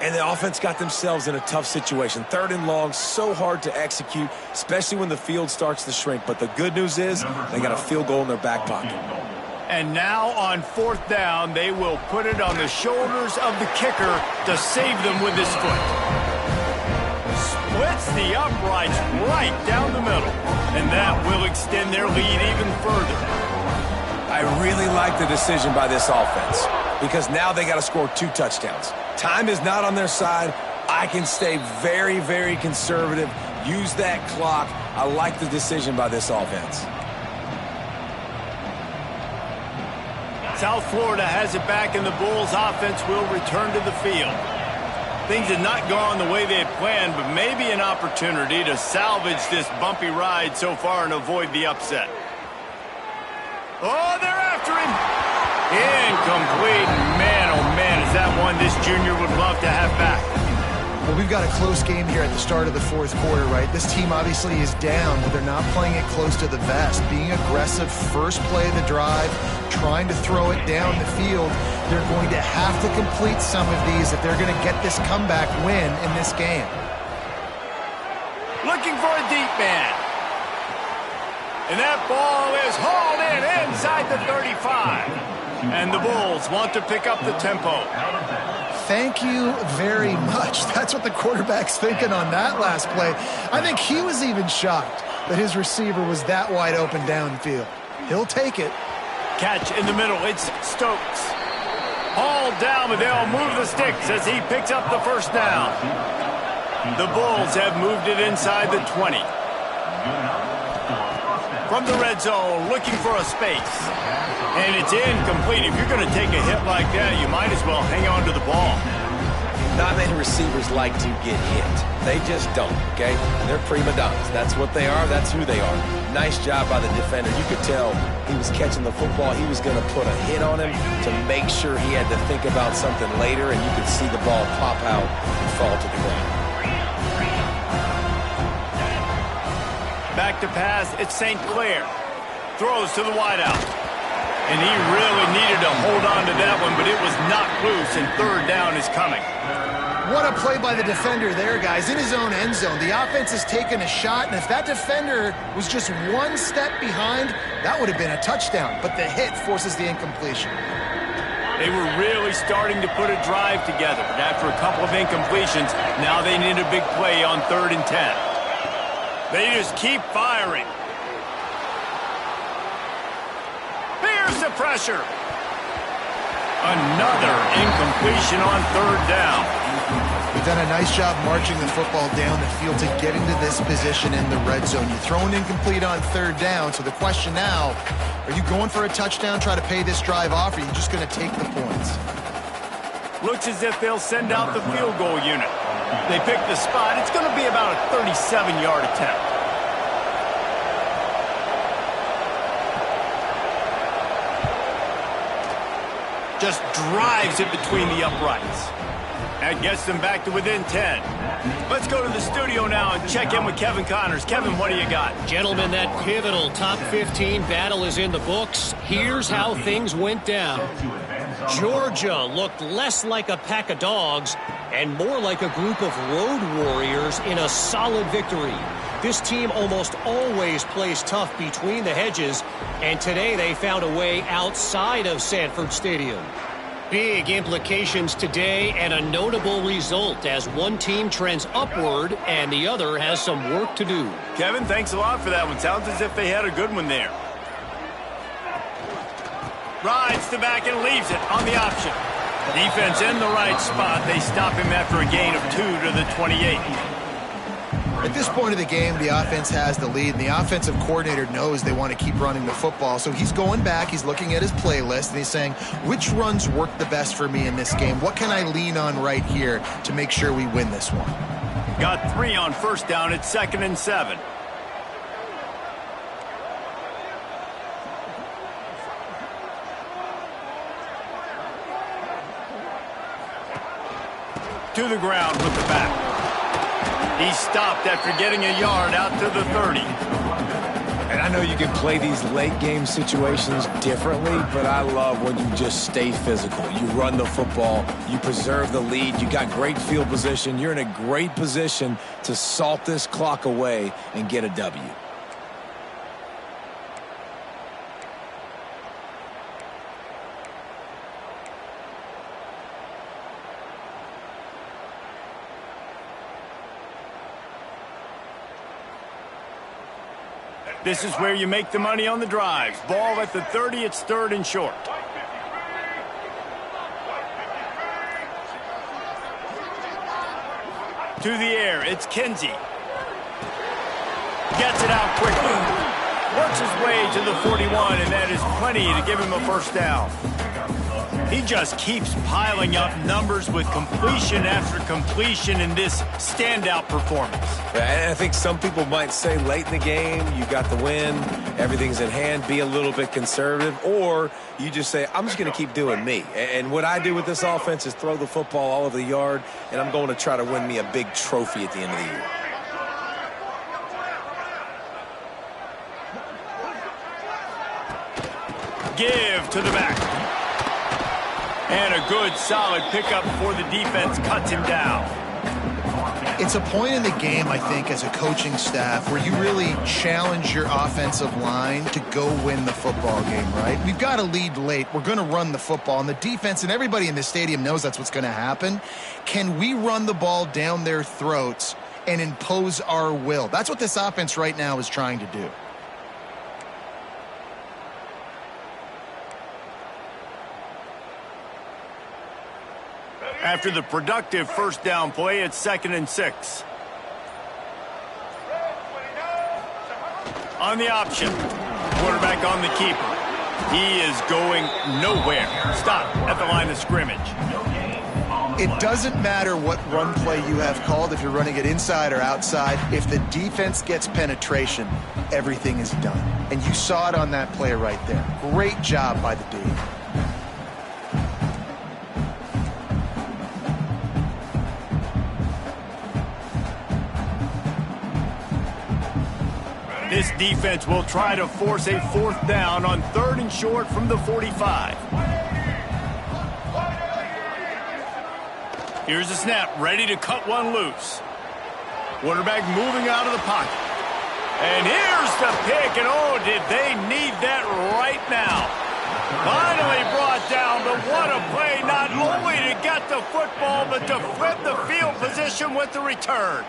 And the offense got themselves in a tough situation. 3rd and long, so hard to execute, especially when the field starts to shrink. But the good news is they got a field goal in their back pocket. And now on 4th down, they will put it on the shoulders of the kicker to save them with his foot. Splits the uprights right down the middle, and that will extend their lead even further. I really like the decision by this offense because now they got to score 2 touchdowns. Time is not on their side. I can stay very, very conservative, use that clock. I like the decision by this offense. South Florida has it back, and the Bulls offense will return to the field. Things have not gone the way they had planned, but maybe an opportunity to salvage this bumpy ride so far and avoid the upset. Oh, they're after him. Incomplete. Man, oh man, is that one this junior would love to have back. Well, we've got a close game here at the start of the 4th quarter, right? This team obviously is down, but they're not playing it close to the vest. Being aggressive, first play of the drive, trying to throw it down the field. They're going to have to complete some of these if they're going to get this comeback win in this game. Looking for a deep man. And that ball is hauled in inside the 35. And the Bulls want to pick up the tempo. Thank you very much. That's what the quarterback's thinking on that last play. I think he was even shocked that his receiver was that wide open downfield. He'll take it. Catch in the middle. It's Stokes. Hauled down, but they'll move the sticks as he picks up the 1st down. The Bulls have moved it inside the 20. From the red zone, looking for a space. And it's incomplete. If you're going to take a hit like that, you might as well hang on to the ball. Not many receivers like to get hit. They just don't, okay? They're prima donnas. That's what they are. That's who they are. Nice job by the defender. You could tell he was catching the football. He was going to put a hit on him to make sure he had to think about something later, and you could see the ball pop out and fall to the ground. Back to pass, it's St. Clair. Throws to the wideout. And he really needed to hold on to that one, but it was knocked loose, and 3rd down is coming. What a play by the defender there, guys. In his own end zone, the offense has taken a shot, and if that defender was just 1 step behind, that would have been a touchdown. But the hit forces the incompletion. They were really starting to put a drive together, but after a couple of incompletions, now they need a big play on 3rd and 10. They just keep firing. Here's the pressure. Another incompletion on 3rd down. We've done a nice job marching the football down the field to get into this position in the red zone. You throw an incomplete on 3rd down, so the question now, are you going for a touchdown, try to pay this drive off, or are you just going to take the points? Looks as if they'll send out the field goal unit. They pick the spot. It's going to be about a 37-yard attempt. Just drives it between the uprights. That gets them back to within 10. Let's go to the studio now and check in with Kevin Connors. Kevin, what do you got? Gentlemen, that pivotal top 15 battle is in the books. Here's how things went down. Georgia looked less like a pack of dogs and more like a group of road warriors in a solid victory. This team almost always plays tough between the hedges, and today they found a way outside of Sanford Stadium. Big implications today and a notable result as one team trends upward and the other has some work to do. Kevin, thanks a lot for that one. Sounds as if they had a good one there. Rides to back and leaves it on the option. Defense in the right spot. They stop him after a gain of 2 to the 28. At this point of the game, the offense has the lead, and the offensive coordinator knows they want to keep running the football. So he's going back, he's looking at his playlist, and he's saying, which runs work the best for me in this game? What can I lean on right here to make sure we win this one? Got 3 on first down at 2nd and 7. To the ground with the back. He stopped after getting a yard out to the 30. And I know you can play these late game situations differently, but I love when you just stay physical. You run the football, you preserve the lead, you got great field position, you're in a great position to salt this clock away and get a W. This is where you make the money on the drives. Ball at the 30, it's 3rd and short. To the air, it's Kinsey. Gets it out quickly. Works his way to the 41, and that is plenty to give him a first down. He just keeps piling up numbers with completion after completion in this standout performance. And I think some people might say late in the game, you got the win, everything's in hand, be a little bit conservative, or you just say, I'm just going to keep doing me. And what I do with this offense is throw the football all over the yard, and I'm going to try to win me a big trophy at the end of the year. Give to the back. And a good, solid pickup before the defense cuts him down. It's a point in the game, I think, as a coaching staff where you really challenge your offensive line to go win the football game, right? We've got a lead late. We're going to run the football. And the defense and everybody in the stadium knows that's what's going to happen. Can we run the ball down their throats and impose our will? That's what this offense right now is trying to do. After the productive first down play, it's 2nd and 6. On the option. Quarterback on the keeper. He is going nowhere. Stop at the line of scrimmage. It doesn't matter what run play you have called, if you're running it inside or outside. If the defense gets penetration, everything is done. And you saw it on that play right there. Great job by the D. This defense will try to force a 4th down on 3rd and short from the 45. Here's the snap, ready to cut one loose. Quarterback moving out of the pocket. And here's the pick, and oh, did they need that right now. Finally brought down, but what a play, not only to get the football, but to flip the field position with the return.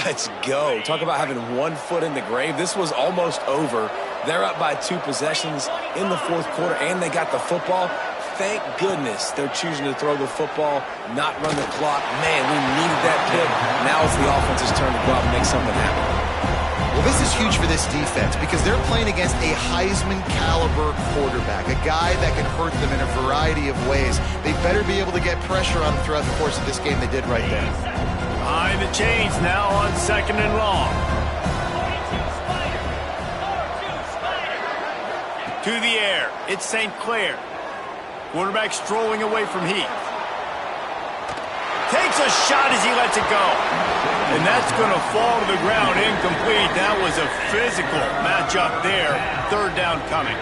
Let's go. Talk about having one foot in the grave. This was almost over. They're up by 2 possessions in the 4th quarter, and they got the football. Thank goodness they're choosing to throw the football, not run the clock. Man, we needed that pick. Now it's the offense's turn to go out and make something happen. Well, this is huge for this defense because they're playing against a Heisman-caliber quarterback, a guy that can hurt them in a variety of ways. They better be able to get pressure on him throughout the course of this game. They did right there. Behind the chains now on 2nd and long. To the air, it's St. Clair. Quarterback strolling away from Heath. Takes a shot as he lets it go. And that's going to fall to the ground incomplete. That was a physical matchup there. 3rd down coming.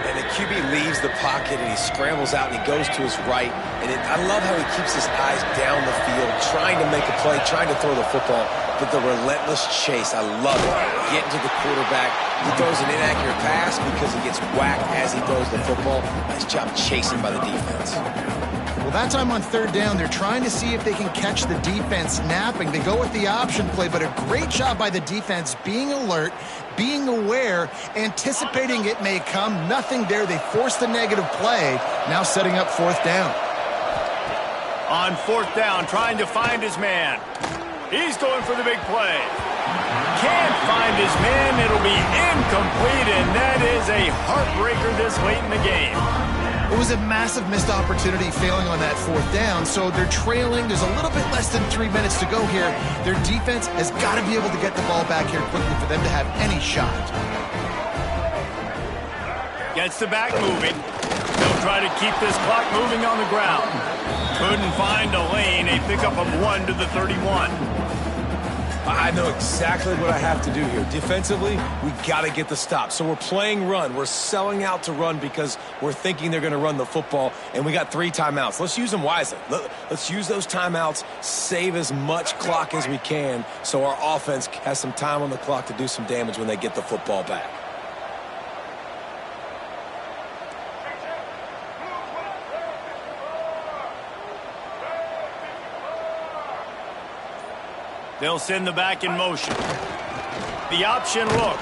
And the QB leaves the pocket and he scrambles out and he goes to his right. And I love how he keeps his eyes down the field, trying to make a play, trying to throw the football. But the relentless chase, I love it. Getting to the quarterback. He throws an inaccurate pass because he gets whacked as he throws the football. Nice job chasing by the defense. Well, that time on 3rd down, they're trying to see if they can catch the defense napping. They go with the option play, but a great job by the defense being alert, being aware, anticipating it may come. Nothing there. They forced the negative play, now setting up 4th down. On 4th down, trying to find his man. He's going for the big play. Can't find his man. It'll be incomplete, and that is a heartbreaker this late in the game. It was a massive missed opportunity failing on that fourth down, so they're trailing. There's a little bit less than 3 minutes to go here. Their defense has got to be able to get the ball back here quickly for them to have any shot. Gets the back moving. They'll try to keep this clock moving on the ground. Couldn't find a lane. A pickup of 1 to the 31. I know exactly what I have to do here. Defensively, we got to get the stop. So we're playing run. We're selling out to run because we're thinking they're going to run the football, and we got 3 timeouts. Let's use them wisely. Let's use those timeouts, save as much clock as we can so our offense has some time on the clock to do some damage when they get the football back. They'll send the back in motion. The option look.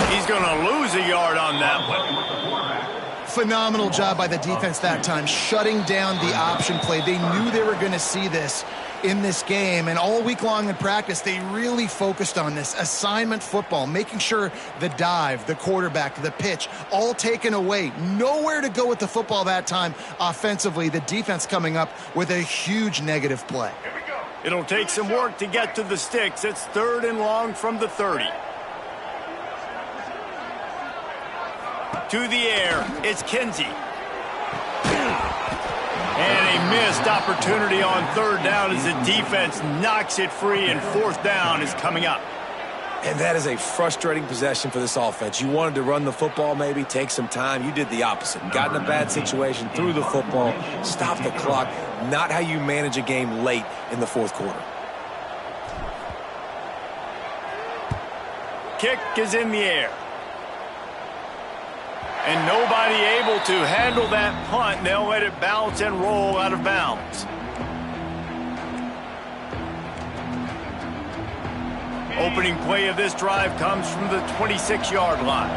He's going to lose a yard on that one. Phenomenal job by the defense that time, shutting down the option play. They knew they were going to see this in this game, and all week long in practice, they really focused on this assignment football, making sure the dive, the quarterback, the pitch, all taken away. Nowhere to go with the football that time offensively. The defense coming up with a huge negative play. It'll take some work to get to the sticks. It's 3rd and long from the 30. To the air, it's Kinsey. And a missed opportunity on 3rd down as the defense knocks it free, and 4th down is coming up. And that is a frustrating possession for this offense. You wanted to run the football, maybe take some time. You did the opposite. Got in a bad situation, threw the football, stopped the clock. Not how you manage a game late in the 4th quarter. Kick is in the air. And nobody able to handle that punt. They'll let it bounce and roll out of bounds. Opening play of this drive comes from the 26-yard line.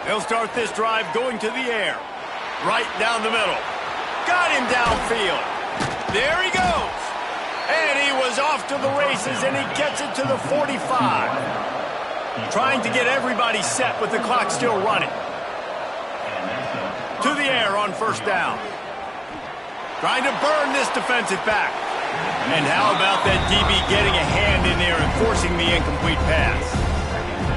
They'll start this drive going to the air. Right down the middle. Got him downfield. There he goes. And he was off to the races, and he gets it to the 45. Trying to get everybody set with the clock still running. To the air on 1st down. Trying to burn this defensive back. And how about that DB getting a hand in there and forcing the incomplete pass?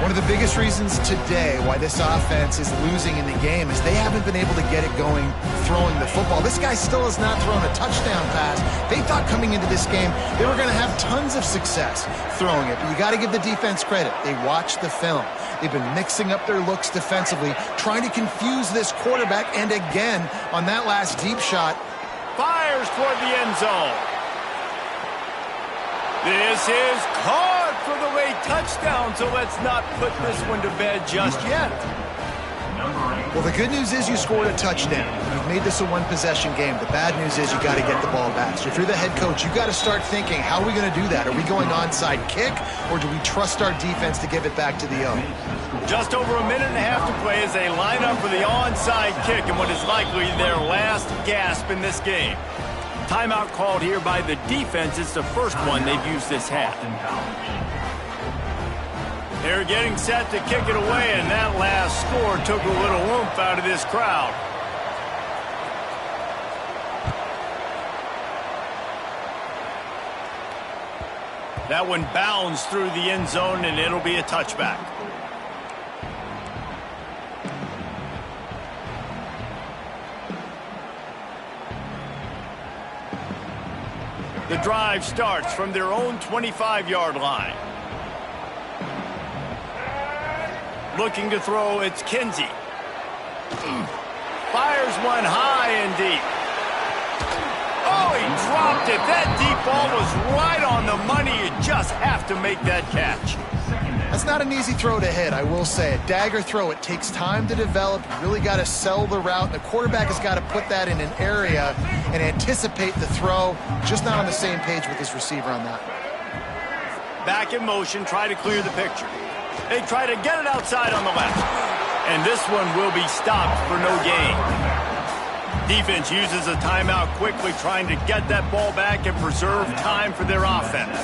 One of the biggest reasons today why this offense is losing in the game is they haven't been able to get it going throwing the football. This guy still has not thrown a touchdown pass. They thought coming into this game they were going to have tons of success throwing it. But you got to give the defense credit. They watched the film. They've been mixing up their looks defensively, trying to confuse this quarterback. And again, on that last deep shot, fires toward the end zone. This is caught for the late touchdown, so let's not put this one to bed just yet. Well, the good news is you scored a touchdown. You've made this a one-possession game. The bad news is you got to get the ball back. So if you're the head coach, you got to start thinking, how are we going to do that? Are we going onside kick, or do we trust our defense to give it back to the O? Just over a minute and a half to play as they line up for the onside kick in what is likely their last gasp in this game. Timeout called here by the defense. It's the first one they've used this half. They're getting set to kick it away, and that last score took a little oomph out of this crowd. That one bounds through the end zone, and it'll be a touchback. The drive starts from their own 25-yard line. Looking to throw, it's Kinsey. Fires one high and deep. Oh, he dropped it. That deep ball was right on the money. You just have to make that catch. That's not an easy throw to hit, I will say. A dagger throw, it takes time to develop. You really got to sell the route. The quarterback has got to put that in an area and anticipate the throw. Just not on the same page with his receiver on that. Back in motion, try to clear the picture. They try to get it outside on the left. And this one will be stopped for no gain. Defense uses a timeout quickly, trying to get that ball back and preserve time for their offense.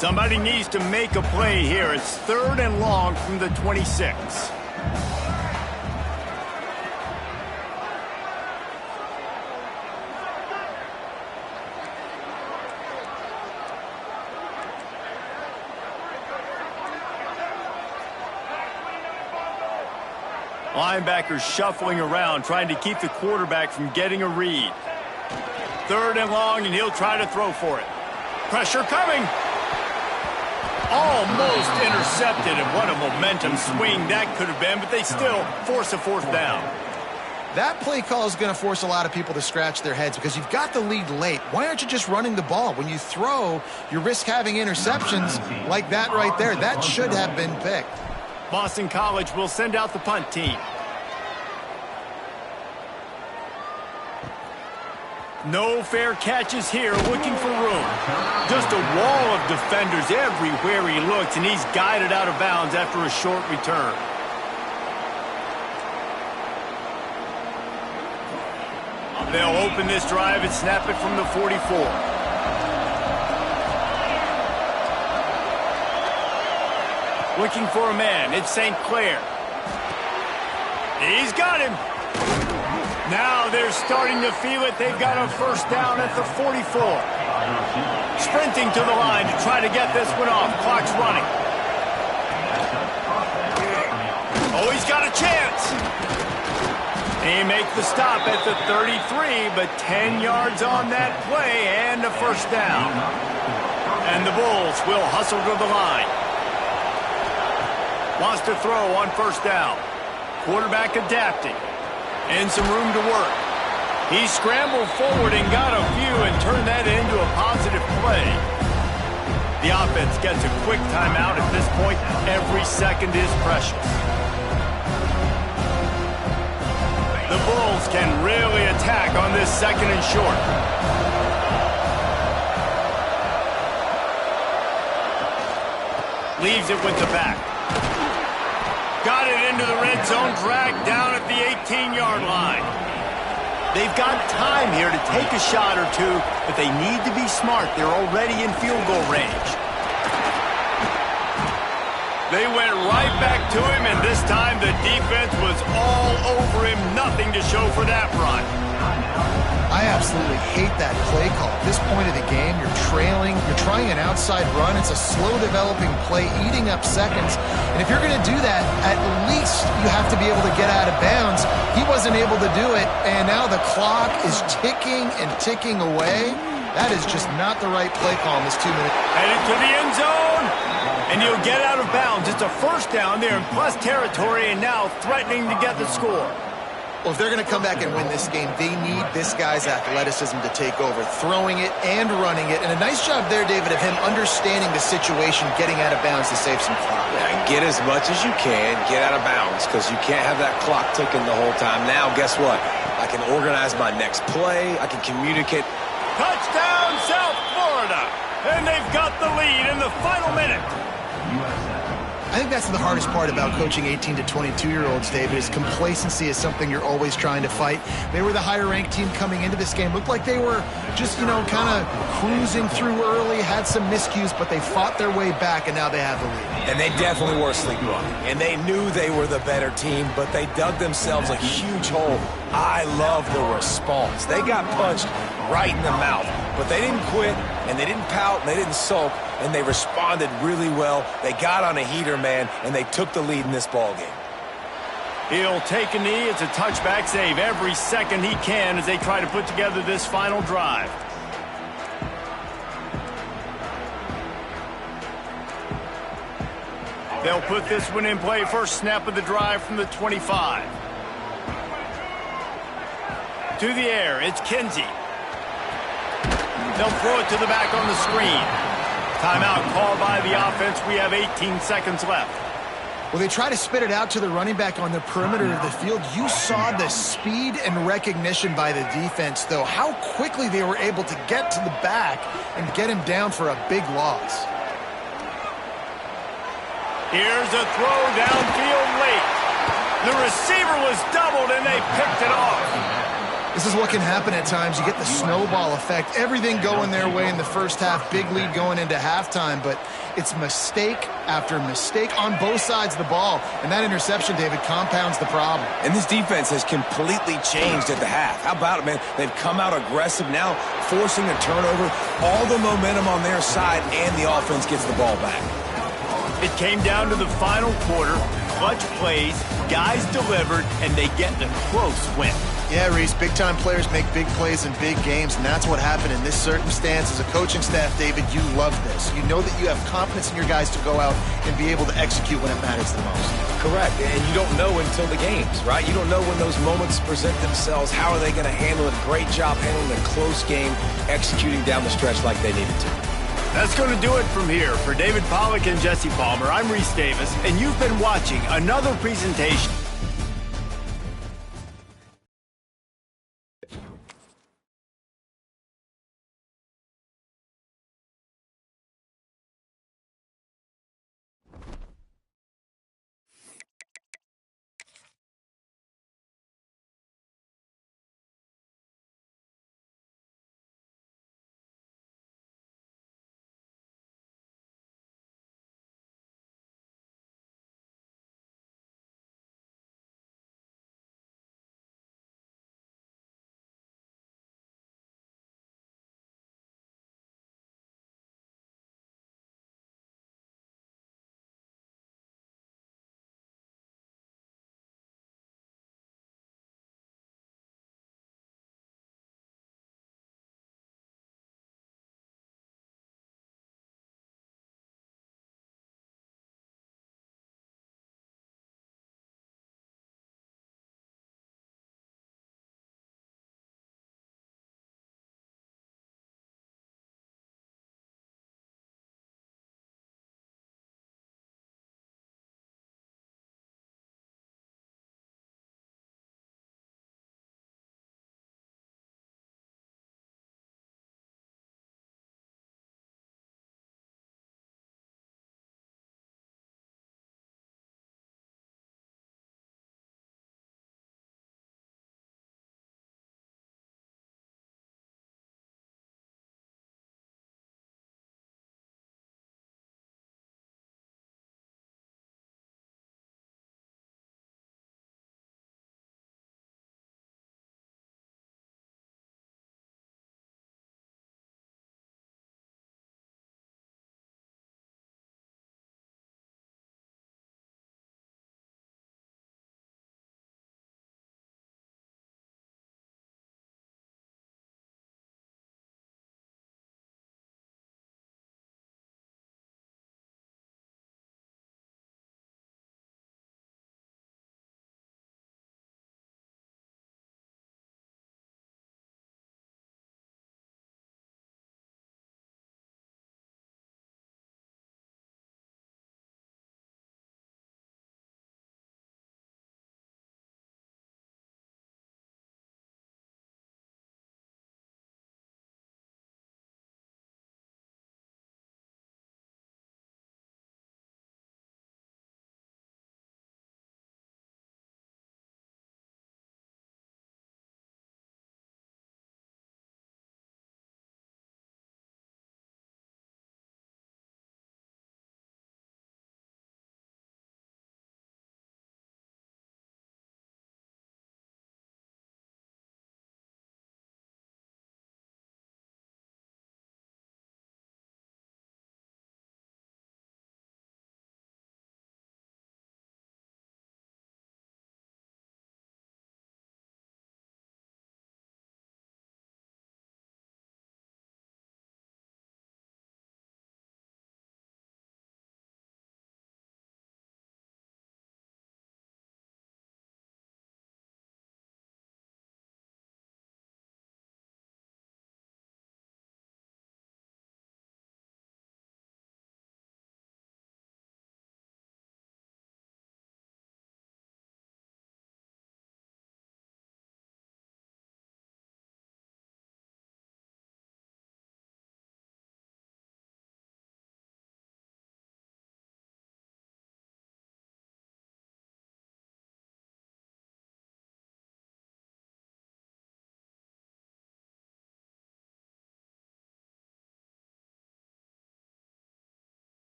Somebody needs to make a play here. It's 3rd and long from the 26. Linebackers shuffling around, trying to keep the quarterback from getting a read. 3rd and long, and he'll try to throw for it. Pressure coming. Almost intercepted, and what a momentum swing that could have been, but they still force a 4th down. That play call is going to force a lot of people to scratch their heads because you've got the lead late. Why aren't you just running the ball? When you throw, you risk having interceptions like that right there. That should have been picked. Boston College will send out the punt team. No fair catches here, looking for room. Just a wall of defenders everywhere he looks, and he's guided out of bounds after a short return. They'll open this drive and snap it from the 44. Looking for a man. It's St. Clair. He's got him. Now they're starting to feel it. They've got a 1st down at the 44. Sprinting to the line to try to get this one off. Clock's running. Oh, he's got a chance. He makes the stop at the 33, but 10 yards on that play and a 1st down. And the Bulls will hustle to the line. Wants to throw on 1st down. Quarterback adapting. And some room to work. He scrambled forward and got a few and turned that into a positive play. The offense gets a quick timeout at this point. Every second is precious. The Bulls can really attack on this 2nd and short. Leaves it with the back. Got it into the red zone, dragged down at the 18-yard line. They've got time here to take a shot or two, but they need to be smart. They're already in field goal range. They went right back to him, and this time the defense was all over him. Nothing to show for that run. I absolutely hate that play call. At this point of the game, you're trailing, you're trying an outside run. It's a slow-developing play, eating up seconds. And if you're going to do that, at least you have to be able to get out of bounds. He wasn't able to do it, and now the clock is ticking and ticking away. That is just not the right play call in this 2 minutes. Headed to the end zone, and he'll get out of bounds. It's a 1st down there in plus territory, and now threatening to get the score. Well, if they're going to come back and win this game, they need this guy's athleticism to take over, throwing it and running it. And a nice job there, David, of him understanding the situation, getting out of bounds to save some clock. Yeah, get as much as you can, get out of bounds, because you can't have that clock ticking the whole time. Now, guess what? I can organize my next play. I can communicate. Touchdown, South Florida! And they've got the lead in the final minute. I think that's the hardest part about coaching 18 to 22-year-olds, David, is complacency is something you're always trying to fight. They were the higher-ranked team coming into this game. Looked like they were just, kind of cruising through early, had some miscues, but they fought their way back, and now they have the lead. And they definitely were sleepwalking. And they knew they were the better team, but they dug themselves a huge hole. I love the response. They got punched right in the mouth, but they didn't quit, and they didn't pout, and they didn't sulk, and they responded really well. They got on a heater, man, and they took the lead in this ballgame. He'll take a knee. It's a touchback save every second he can as they try to put together this final drive. They'll put this one in play. First snap of the drive from the 25. To the air, it's Kinsey. They'll throw it to the back on the screen. Timeout called by the offense. We have 18 seconds left. Well, they try to spit it out to the running back on the perimeter of the field. You saw the speed and recognition by the defense, though, how quickly they were able to get to the back and get him down for a big loss. Here's a throw downfield late. The receiver was doubled, and they picked it off. This is what can happen at times. You get the snowball effect. Everything going their way in the first half. Big lead going into halftime, but it's mistake after mistake on both sides of the ball. And that interception, David, compounds the problem. And this defense has completely changed at the half. How about it, man? They've come out aggressive now, forcing a turnover. All the momentum on their side, and the offense gets the ball back. It came down to the final quarter. Clutch plays, guys delivered, and they get the close win. Yeah, Reese, big-time players make big plays in big games, and that's what happened in this circumstance. As a coaching staff, David, you love this. You know that you have confidence in your guys to go out and be able to execute when it matters the most. Correct, and you don't know until the games, right? You don't know when those moments present themselves. How are they going to handle it? Great job handling a close game, executing down the stretch like they needed to. That's going to do it from here. For David Pollack and Jesse Palmer, I'm Reese Davis, and you've been watching another presentation